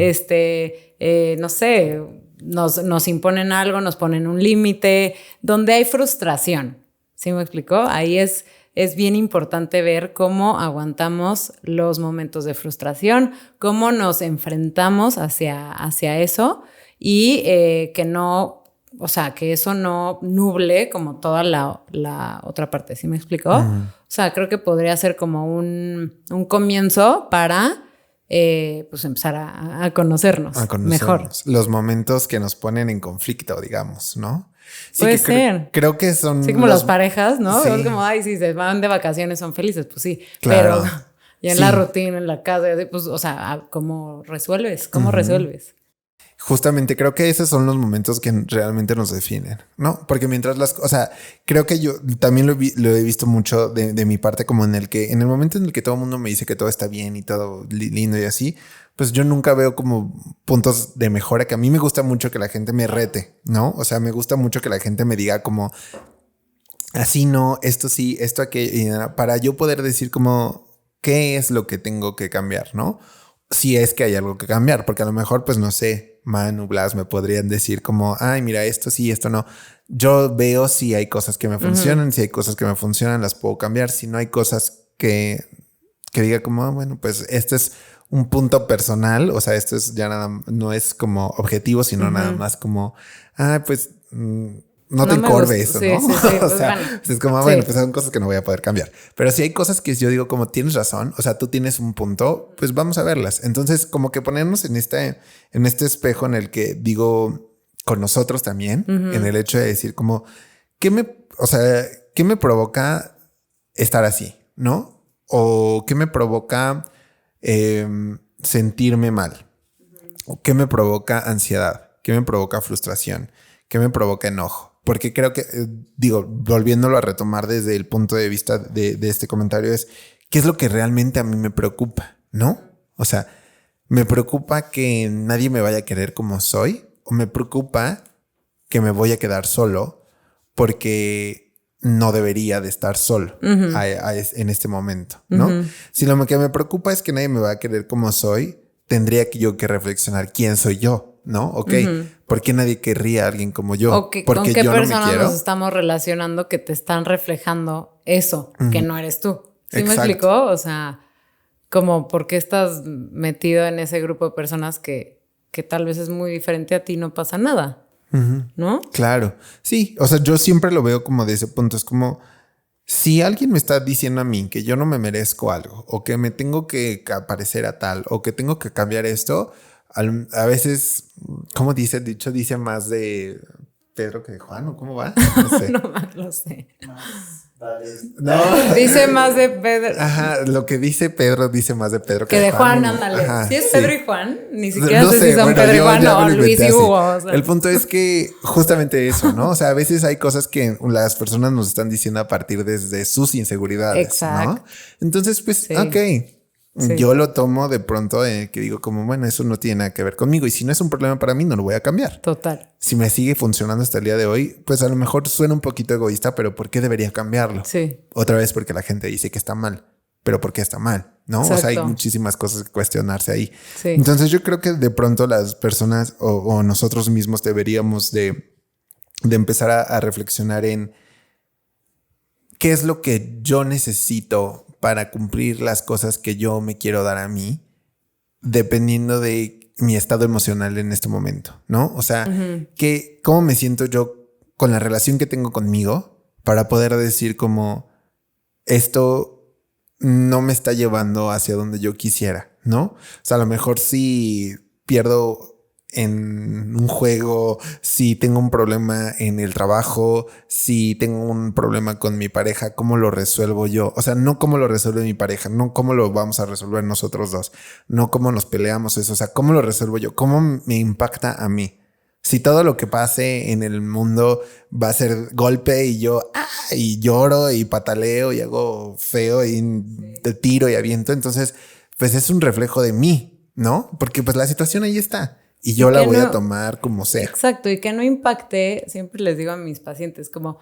[SPEAKER 2] no sé, nos imponen algo, nos ponen un límite, donde hay frustración. ¿Sí me explicó? Ahí es bien importante ver cómo aguantamos los momentos de frustración, cómo nos enfrentamos hacia eso y que no, o sea, que eso no nuble como toda la otra parte. ¿Sí me explicó? O sea, creo que podría ser como un comienzo para pues empezar a conocernos mejor.
[SPEAKER 1] Los momentos que nos ponen en conflicto, digamos, ¿no? Sí,
[SPEAKER 2] puede ser.
[SPEAKER 1] Creo que son...
[SPEAKER 2] Sí, como las parejas, ¿no? Sí. Es como, ay, sí, se van de vacaciones, son felices, pues sí.
[SPEAKER 1] Claro.
[SPEAKER 2] Pero ya en la rutina, en la casa, pues, o sea, ¿cómo resuelves? ¿Cómo resuelves?
[SPEAKER 1] Justamente creo que esos son los momentos que realmente nos definen, ¿no? Porque mientras o sea, creo que yo también lo he visto mucho de mi parte, como en el momento en el que todo el mundo me dice que todo está bien y todo lindo y así, pues yo nunca veo como puntos de mejora, que a mí me gusta mucho que la gente me rete, ¿no? O sea, me gusta mucho que la gente me diga como, así no, esto sí, esto aquello, para yo poder decir como, ¿qué es lo que tengo que cambiar, no? Si es que hay algo que cambiar, porque a lo mejor, pues no sé, Manu, Blas me podrían decir como, ay, mira, esto sí, esto no. Yo veo si hay cosas que me funcionan, si hay cosas que me funcionan, las puedo cambiar. Si no hay cosas que diga como, bueno, pues este es un punto personal, o sea, esto es ya nada, no es como objetivo, sino nada más como, pues no te encorve eso,
[SPEAKER 2] sí,
[SPEAKER 1] ¿no?
[SPEAKER 2] Sí, sí,
[SPEAKER 1] o sea,
[SPEAKER 2] bueno.
[SPEAKER 1] es como, bueno, pues son cosas que no voy a poder cambiar. Pero si hay cosas que yo digo como tienes razón, o sea, tú tienes un punto, pues vamos a verlas. Entonces, como que ponernos en este espejo en el que digo con nosotros también, en el hecho de decir como, ¿qué me provoca estar así, ¿no? O ¿qué me provoca sentirme mal? ¿O qué me provoca ansiedad? ¿Qué me provoca frustración? ¿Qué me provoca enojo? Porque creo que, volviéndolo a retomar desde el punto de vista de este comentario es, ¿qué es lo que realmente a mí me preocupa? ¿No? O sea, ¿me preocupa que nadie me vaya a querer como soy? ¿O me preocupa que me voy a quedar solo porque no debería de estar solo en este momento, ¿no? Si lo que me preocupa es que nadie me va a querer como soy, tendría que yo que reflexionar quién soy yo, ¿no? Ok, ¿por qué nadie querría a alguien como yo?
[SPEAKER 2] ¿Con qué personas nos estamos relacionando que te están reflejando eso, que no eres tú? ¿Sí me explicó? O sea, como por qué estás metido en ese grupo de personas que tal vez es muy diferente a ti, no pasa nada, ¿no?
[SPEAKER 1] Claro, sí, o sea, yo siempre lo veo como de ese punto, es como si alguien me está diciendo a mí que yo no me merezco algo o que me tengo que parecer a tal o que tengo que cambiar esto, a veces, ¿cómo dice el dicho? Dice más de Pedro que de Juan, ¿o cómo va? No sé.
[SPEAKER 2] No más lo sé.
[SPEAKER 1] No.
[SPEAKER 2] Dice más de Pedro.
[SPEAKER 1] Ajá, lo que dice Pedro dice más de Pedro que
[SPEAKER 2] de Juan,
[SPEAKER 1] ¿no?
[SPEAKER 2] ándale.
[SPEAKER 1] Ajá,
[SPEAKER 2] si es Pedro y Juan, ni siquiera
[SPEAKER 1] no
[SPEAKER 2] sé si son Pedro y Juan o Luis y Hugo. O sea.
[SPEAKER 1] El punto es que justamente eso, ¿no? O sea, a veces hay cosas que las personas nos están diciendo a partir desde sus inseguridades,
[SPEAKER 2] exacto.
[SPEAKER 1] ¿no? Entonces, pues, ok. Sí. Yo lo tomo de pronto que digo como, bueno, eso no tiene nada que ver conmigo y si no es un problema para mí, no lo voy a cambiar.
[SPEAKER 2] Total.
[SPEAKER 1] Si me sigue funcionando hasta el día de hoy, pues a lo mejor suena un poquito egoísta, pero ¿por qué debería cambiarlo?
[SPEAKER 2] Sí.
[SPEAKER 1] Otra vez porque la gente dice que está mal, pero ¿por qué está mal? ¿No? Exacto. O sea, hay muchísimas cosas que cuestionarse ahí. Sí. Entonces yo creo que de pronto las personas o nosotros mismos deberíamos de empezar a reflexionar en qué es lo que yo necesito para cumplir las cosas que yo me quiero dar a mí, dependiendo de mi estado emocional en este momento, ¿no? O sea, cómo me siento yo con la relación que tengo conmigo para poder decir como esto no me está llevando hacia donde yo quisiera, ¿no? O sea, a lo mejor si pierdo en un juego, si tengo un problema en el trabajo, si tengo un problema con mi pareja, ¿cómo lo resuelvo yo? O sea, no cómo lo resuelve mi pareja, no cómo lo vamos a resolver nosotros dos, no cómo nos peleamos eso, o sea, ¿cómo lo resuelvo yo? ¿Cómo me impacta a mí? Si todo lo que pase en el mundo va a ser golpe y yo y lloro y pataleo y hago feo y te tiro y aviento, entonces pues es un reflejo de mí, ¿no? Porque pues la situación ahí está. Y yo la voy a tomar como sea.
[SPEAKER 2] Exacto, y que no impacte, siempre les digo a mis pacientes, como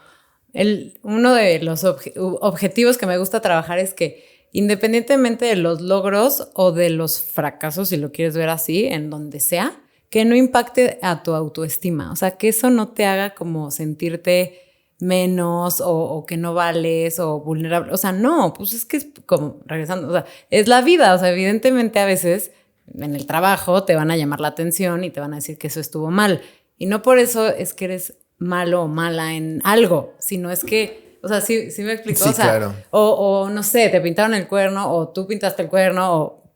[SPEAKER 2] uno de los objetivos que me gusta trabajar es que independientemente de los logros o de los fracasos, si lo quieres ver así, en donde sea, que no impacte a tu autoestima. O sea, que eso no te haga como sentirte menos o que no vales o vulnerable. O sea, no, pues es que es como regresando, o sea, es la vida. O sea, evidentemente a veces en el trabajo te van a llamar la atención y te van a decir que eso estuvo mal. Y no por eso es que eres malo o mala en algo, sino es que, o sea, sí me explico.
[SPEAKER 1] Sí,
[SPEAKER 2] o sea,
[SPEAKER 1] claro.
[SPEAKER 2] O no sé, te pintaron el cuerno o tú pintaste el cuerno o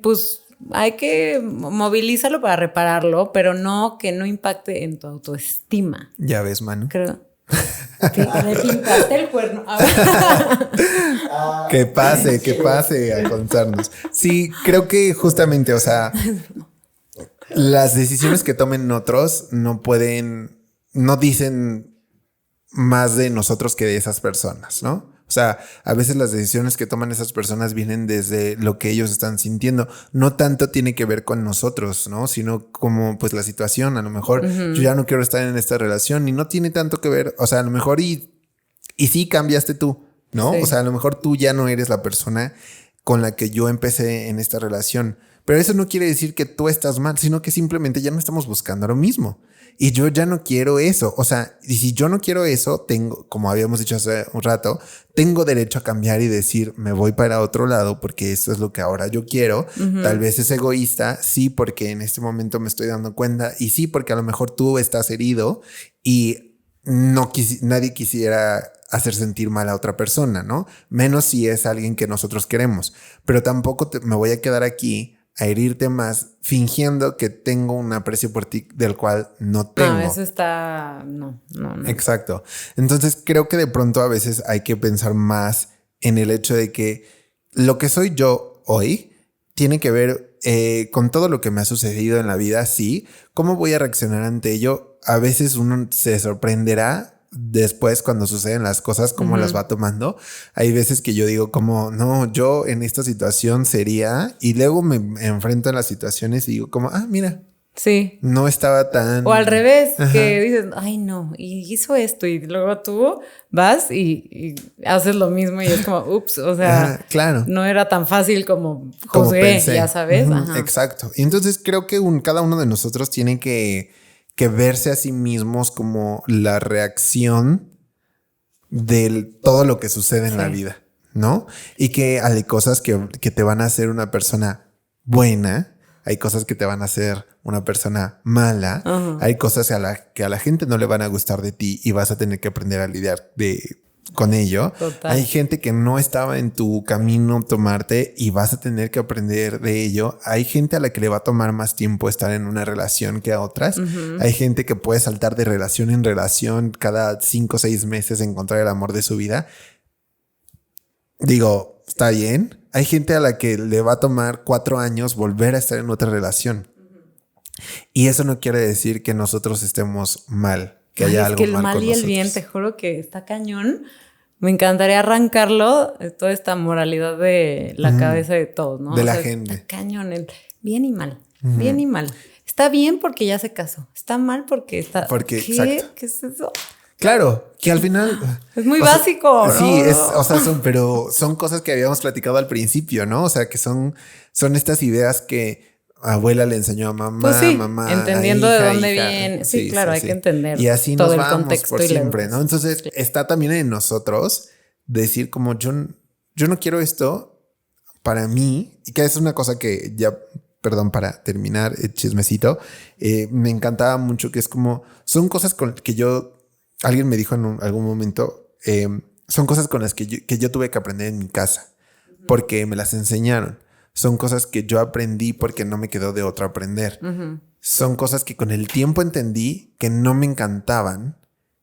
[SPEAKER 2] pues hay que movilizarlo para repararlo, pero no que no impacte en tu autoestima.
[SPEAKER 1] Ya ves, Manu.
[SPEAKER 2] Creo. Le pintaste el cuerno.
[SPEAKER 1] Que pase a contarnos. Sí, creo que justamente, o sea, las decisiones que tomen otros no dicen más de nosotros que de esas personas, ¿no? O sea, a veces las decisiones que toman esas personas vienen desde lo que ellos están sintiendo. No tanto tiene que ver con nosotros, ¿no? Sino como pues la situación. A lo mejor yo ya no quiero estar en esta relación y no tiene tanto que ver. O sea, a lo mejor y sí cambiaste tú, ¿no? Sí. O sea, a lo mejor tú ya no eres la persona con la que yo empecé en esta relación. Pero eso no quiere decir que tú estás mal, sino que simplemente ya no estamos buscando lo mismo. Y yo ya no quiero eso. O sea, y si yo no quiero eso, tengo, como habíamos dicho hace un rato, tengo derecho a cambiar y decir, me voy para otro lado porque esto es lo que ahora yo quiero. Tal vez es egoísta, sí, porque en este momento me estoy dando cuenta y sí, porque a lo mejor tú estás herido y nadie quisiera hacer sentir mal a otra persona, ¿no? Menos si es alguien que nosotros queremos. Pero tampoco me voy a quedar aquí a herirte más fingiendo que tengo un aprecio por ti del cual no tengo.
[SPEAKER 2] No, eso está... No.
[SPEAKER 1] Exacto. Entonces creo que de pronto a veces hay que pensar más en el hecho de que lo que soy yo hoy tiene que ver con todo lo que me ha sucedido en la vida, sí. ¿Cómo voy a reaccionar ante ello? A veces uno se sorprenderá después cuando suceden las cosas, cómo las va tomando. Hay veces que yo digo como, no, yo en esta situación sería, y luego me enfrento a las situaciones y digo como, mira.
[SPEAKER 2] Sí.
[SPEAKER 1] No estaba tan...
[SPEAKER 2] O al revés, que dices, ay no, y hizo esto, y luego tú vas y haces lo mismo y es como, ups, o sea,
[SPEAKER 1] claro.
[SPEAKER 2] No era tan fácil como juzgué, ya sabes.
[SPEAKER 1] Exacto. Y entonces creo que cada uno de nosotros tiene que verse a sí mismos como la reacción de todo lo que sucede en la vida, ¿no? Y que hay cosas que te van a hacer una persona buena. Hay cosas que te van a hacer una persona mala. Hay cosas que a la gente no le van a gustar de ti y vas a tener que aprender a lidiar con ello.
[SPEAKER 2] Total.
[SPEAKER 1] Hay gente que no estaba en tu camino tomarte y vas a tener que aprender de ello. Hay gente a la que le va a tomar más tiempo estar en una relación que a otras. Hay gente que puede saltar de relación en relación cada 5 o 6 meses, encontrar el amor de su vida. Digo, está bien. Hay gente a la que le va a tomar 4 años volver a estar en otra relación. Y eso no quiere decir que nosotros estemos mal, que haya algo mal con nosotros. Es que el mal y el bien,
[SPEAKER 2] te juro que está cañón. Me encantaría arrancarlo, toda esta moralidad de la cabeza de todos, ¿no?
[SPEAKER 1] De la gente.
[SPEAKER 2] Está cañón, el bien y mal, bien y mal. Está bien porque ya se casó. Está mal porque está...
[SPEAKER 1] Porque,
[SPEAKER 2] ¿Qué?
[SPEAKER 1] exacto.
[SPEAKER 2] ¿Qué es eso?
[SPEAKER 1] Claro, que al final...
[SPEAKER 2] Es muy básico, ¿no?
[SPEAKER 1] Sí, pero son cosas que habíamos platicado al principio, ¿no? O sea, que son estas ideas que abuela le enseñó a mamá,
[SPEAKER 2] pues sí,
[SPEAKER 1] mamá,
[SPEAKER 2] entendiendo
[SPEAKER 1] hija,
[SPEAKER 2] de dónde
[SPEAKER 1] hija.
[SPEAKER 2] viene. Sí, claro, hay que entender.
[SPEAKER 1] Y así
[SPEAKER 2] todo
[SPEAKER 1] nos
[SPEAKER 2] el
[SPEAKER 1] vamos
[SPEAKER 2] contexto
[SPEAKER 1] por
[SPEAKER 2] y
[SPEAKER 1] siempre, ¿no? Entonces está también en nosotros decir como yo no quiero esto para mí, y que es una cosa que ya... Perdón, para terminar el chismecito, me encantaba mucho que es como, son cosas con que alguien me dijo en algún momento, son cosas con las que yo tuve que aprender en mi casa, porque me las enseñaron. Son cosas que yo aprendí porque no me quedó de otra aprender. Son cosas que con el tiempo entendí que no me encantaban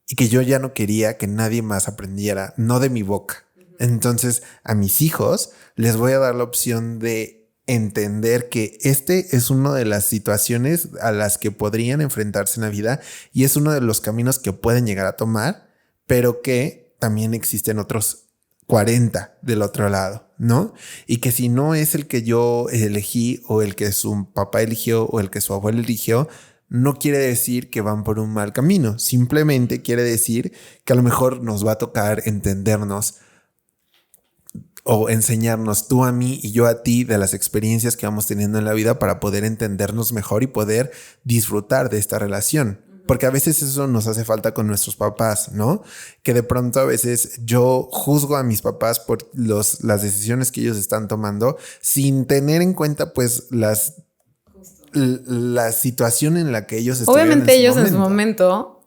[SPEAKER 1] y que yo ya no quería que nadie más aprendiera, no de mi boca. Entonces, a mis hijos les voy a dar la opción de entender que este es una de las situaciones a las que podrían enfrentarse en la vida y es uno de los caminos que pueden llegar a tomar, pero que también existen otros 40 del otro lado, ¿no? Y que si no es el que yo elegí o el que su papá eligió o el que su abuelo eligió, no quiere decir que van por un mal camino. Simplemente quiere decir que a lo mejor nos va a tocar entendernos o enseñarnos tú a mí y yo a ti de las experiencias que vamos teniendo en la vida para poder entendernos mejor y poder disfrutar de esta relación. Porque a veces eso nos hace falta con nuestros papás, ¿no? Que de pronto a veces yo juzgo a mis papás por las decisiones que ellos están tomando sin tener en cuenta pues la situación en la que ellos estuvieron.
[SPEAKER 2] Obviamente ellos en su momento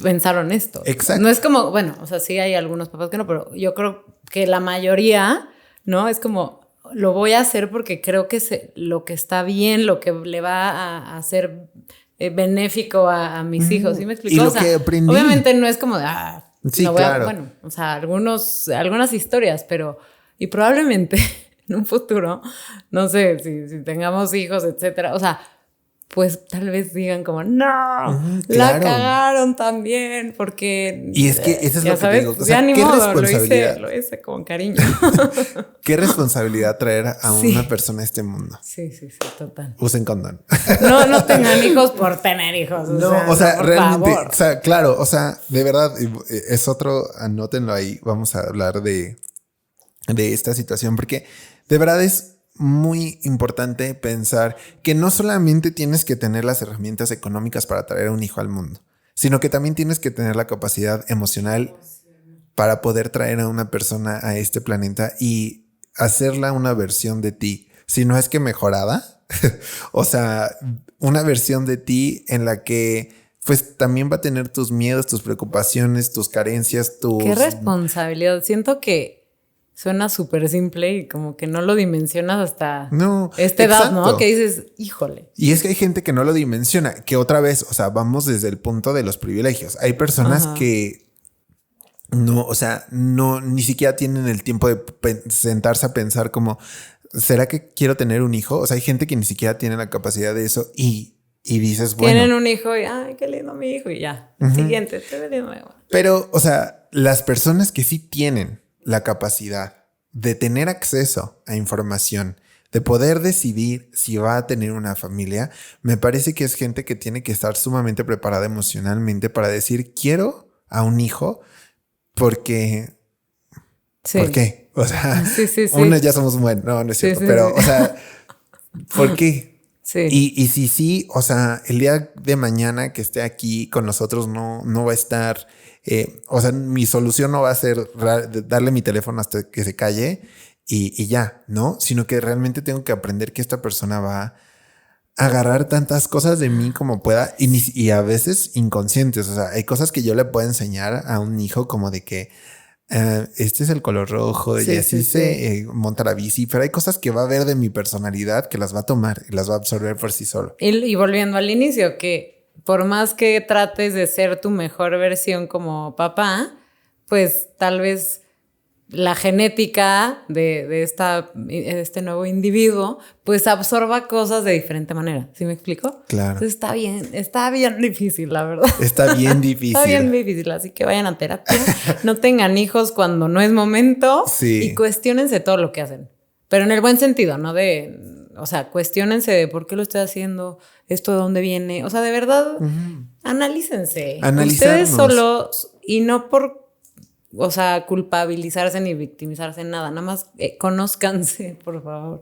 [SPEAKER 2] pensaron esto.
[SPEAKER 1] Exacto.
[SPEAKER 2] No es como, bueno, o sea, sí hay algunos papás que no, pero yo creo que la mayoría, ¿no? Es como, lo voy a hacer porque creo que lo que está bien, lo que le va a hacer benéfico a mis hijos. ¿Sí me explico?
[SPEAKER 1] Y lo
[SPEAKER 2] o sea,
[SPEAKER 1] que aprendí.
[SPEAKER 2] Obviamente no es como,
[SPEAKER 1] sí,
[SPEAKER 2] no
[SPEAKER 1] claro.
[SPEAKER 2] bueno, o sea, algunas historias, pero, y probablemente en un futuro, no sé, si tengamos hijos, etcétera, o sea, pues tal vez digan como, no, la cagaron también, porque...
[SPEAKER 1] Y es que eso es lo que te digo. O sea,
[SPEAKER 2] ya ni
[SPEAKER 1] ¿qué
[SPEAKER 2] modo,
[SPEAKER 1] responsabilidad?
[SPEAKER 2] lo hice con cariño.
[SPEAKER 1] ¿Qué responsabilidad traer a una persona a este mundo?
[SPEAKER 2] Sí, total.
[SPEAKER 1] Usen condón.
[SPEAKER 2] No tengan hijos por tener hijos.
[SPEAKER 1] O sea, realmente,
[SPEAKER 2] favor.
[SPEAKER 1] O sea, claro, o sea, de verdad, es otro, anótenlo ahí, vamos a hablar de esta situación, porque de verdad es muy importante pensar que no solamente tienes que tener las herramientas económicas para traer a un hijo al mundo, sino que también tienes que tener la capacidad emocional para poder traer a una persona a este planeta y hacerla una versión de ti, si no es que mejorada, o sea, una versión de ti en la que pues también va a tener tus miedos, tus preocupaciones, tus carencias, tus...
[SPEAKER 2] Qué responsabilidad. Siento que suena súper simple y como que no lo dimensionas hasta esta edad, ¿no? Que dices, híjole.
[SPEAKER 1] Y es que hay gente que no lo dimensiona, que otra vez, o sea, vamos desde el punto de los privilegios. Hay personas que no, o sea, no, ni siquiera tienen el tiempo de sentarse a pensar como, ¿será que quiero tener un hijo? O sea, hay gente que ni siquiera tiene la capacidad de eso y dices, bueno.
[SPEAKER 2] Tienen un hijo y, ay, qué lindo mi hijo y ya. Siguiente, te ve de nuevo.
[SPEAKER 1] Pero, o sea, las personas que sí tienen la capacidad de tener acceso a información, de poder decidir si va a tener una familia, me parece que es gente que tiene que estar sumamente preparada emocionalmente para decir, quiero a un hijo porque...
[SPEAKER 2] Sí.
[SPEAKER 1] ¿Por qué? O sea,
[SPEAKER 2] sí.
[SPEAKER 1] unos ya somos buenos, no es cierto, pero, o sea, ¿por qué?
[SPEAKER 2] Sí.
[SPEAKER 1] Y sí, o sea, el día de mañana que esté aquí con nosotros no va a estar, o sea, mi solución no va a ser darle mi teléfono hasta que se calle y ya, ¿no? Sino que realmente tengo que aprender que esta persona va a agarrar tantas cosas de mí como pueda y a veces inconscientes. O sea, hay cosas que yo le puedo enseñar a un hijo como de que este es el color rojo y así se monta la bici, pero hay cosas que va a ver de mi personalidad que las va a tomar y las va a absorber por sí solo.
[SPEAKER 2] Y volviendo al inicio, que por más que trates de ser tu mejor versión como papá, pues tal vez la genética de este nuevo individuo pues absorba cosas de diferente manera. ¿Sí me explico?
[SPEAKER 1] Claro.
[SPEAKER 2] Entonces está bien difícil, la verdad.
[SPEAKER 1] Está bien difícil.
[SPEAKER 2] Está bien difícil, así que vayan a terapia. No tengan hijos cuando no es momento.
[SPEAKER 1] Sí.
[SPEAKER 2] Y cuestiónense todo lo que hacen. Pero en el buen sentido, ¿no? O sea, cuestiónense de por qué lo estoy haciendo, esto de dónde viene. O sea, de verdad, analícense. Ustedes solos y no por... O sea, culpabilizarse ni victimizarse en nada. Nada más conózcanse, por favor.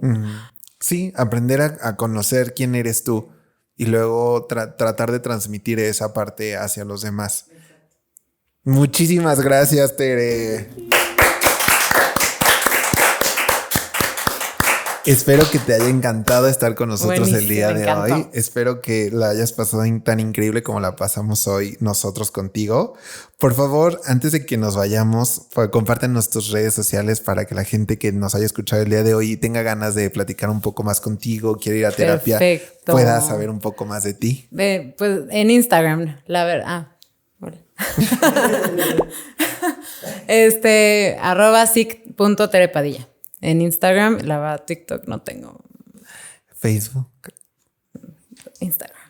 [SPEAKER 1] Sí, aprender a conocer quién eres tú y luego tratar de transmitir esa parte hacia los demás. Muchísimas gracias, Tere. Espero que te haya encantado estar con nosotros el día de hoy. Espero que la hayas pasado tan increíble como la pasamos hoy nosotros contigo. Por favor, antes de que nos vayamos, compártenos tus redes sociales para que la gente que nos haya escuchado el día de hoy y tenga ganas de platicar un poco más contigo, quiere ir a terapia, pueda saber un poco más de ti.
[SPEAKER 2] Pues en Instagram, la verdad. @sic.terepadilla. En Instagram, TikTok no tengo.
[SPEAKER 1] Facebook.
[SPEAKER 2] Instagram.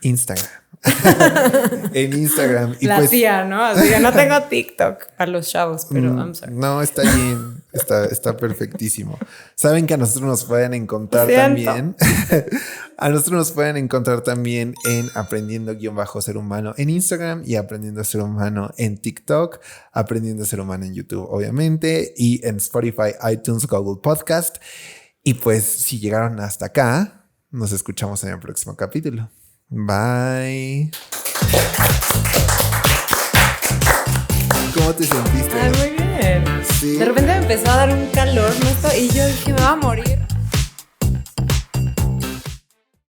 [SPEAKER 1] En Instagram.
[SPEAKER 2] Y la tía, ¿no? Así que no tengo TikTok a los chavos, pero I'm sorry.
[SPEAKER 1] No, está bien. Está perfectísimo. Saben que a nosotros nos pueden encontrar también. A nosotros nos pueden encontrar también en Aprendiendo-Ser Humano en Instagram y Aprendiendo a Ser Humano en TikTok, Aprendiendo a Ser Humano en YouTube, obviamente, y en Spotify, iTunes, Google Podcast. Y pues, si llegaron hasta acá, nos escuchamos en el próximo capítulo. Bye. ¿Cómo te sentiste?
[SPEAKER 2] Ay, muy bien. Sí. De repente me empezó a dar un calor, ¿no? Y yo dije, me va a morir.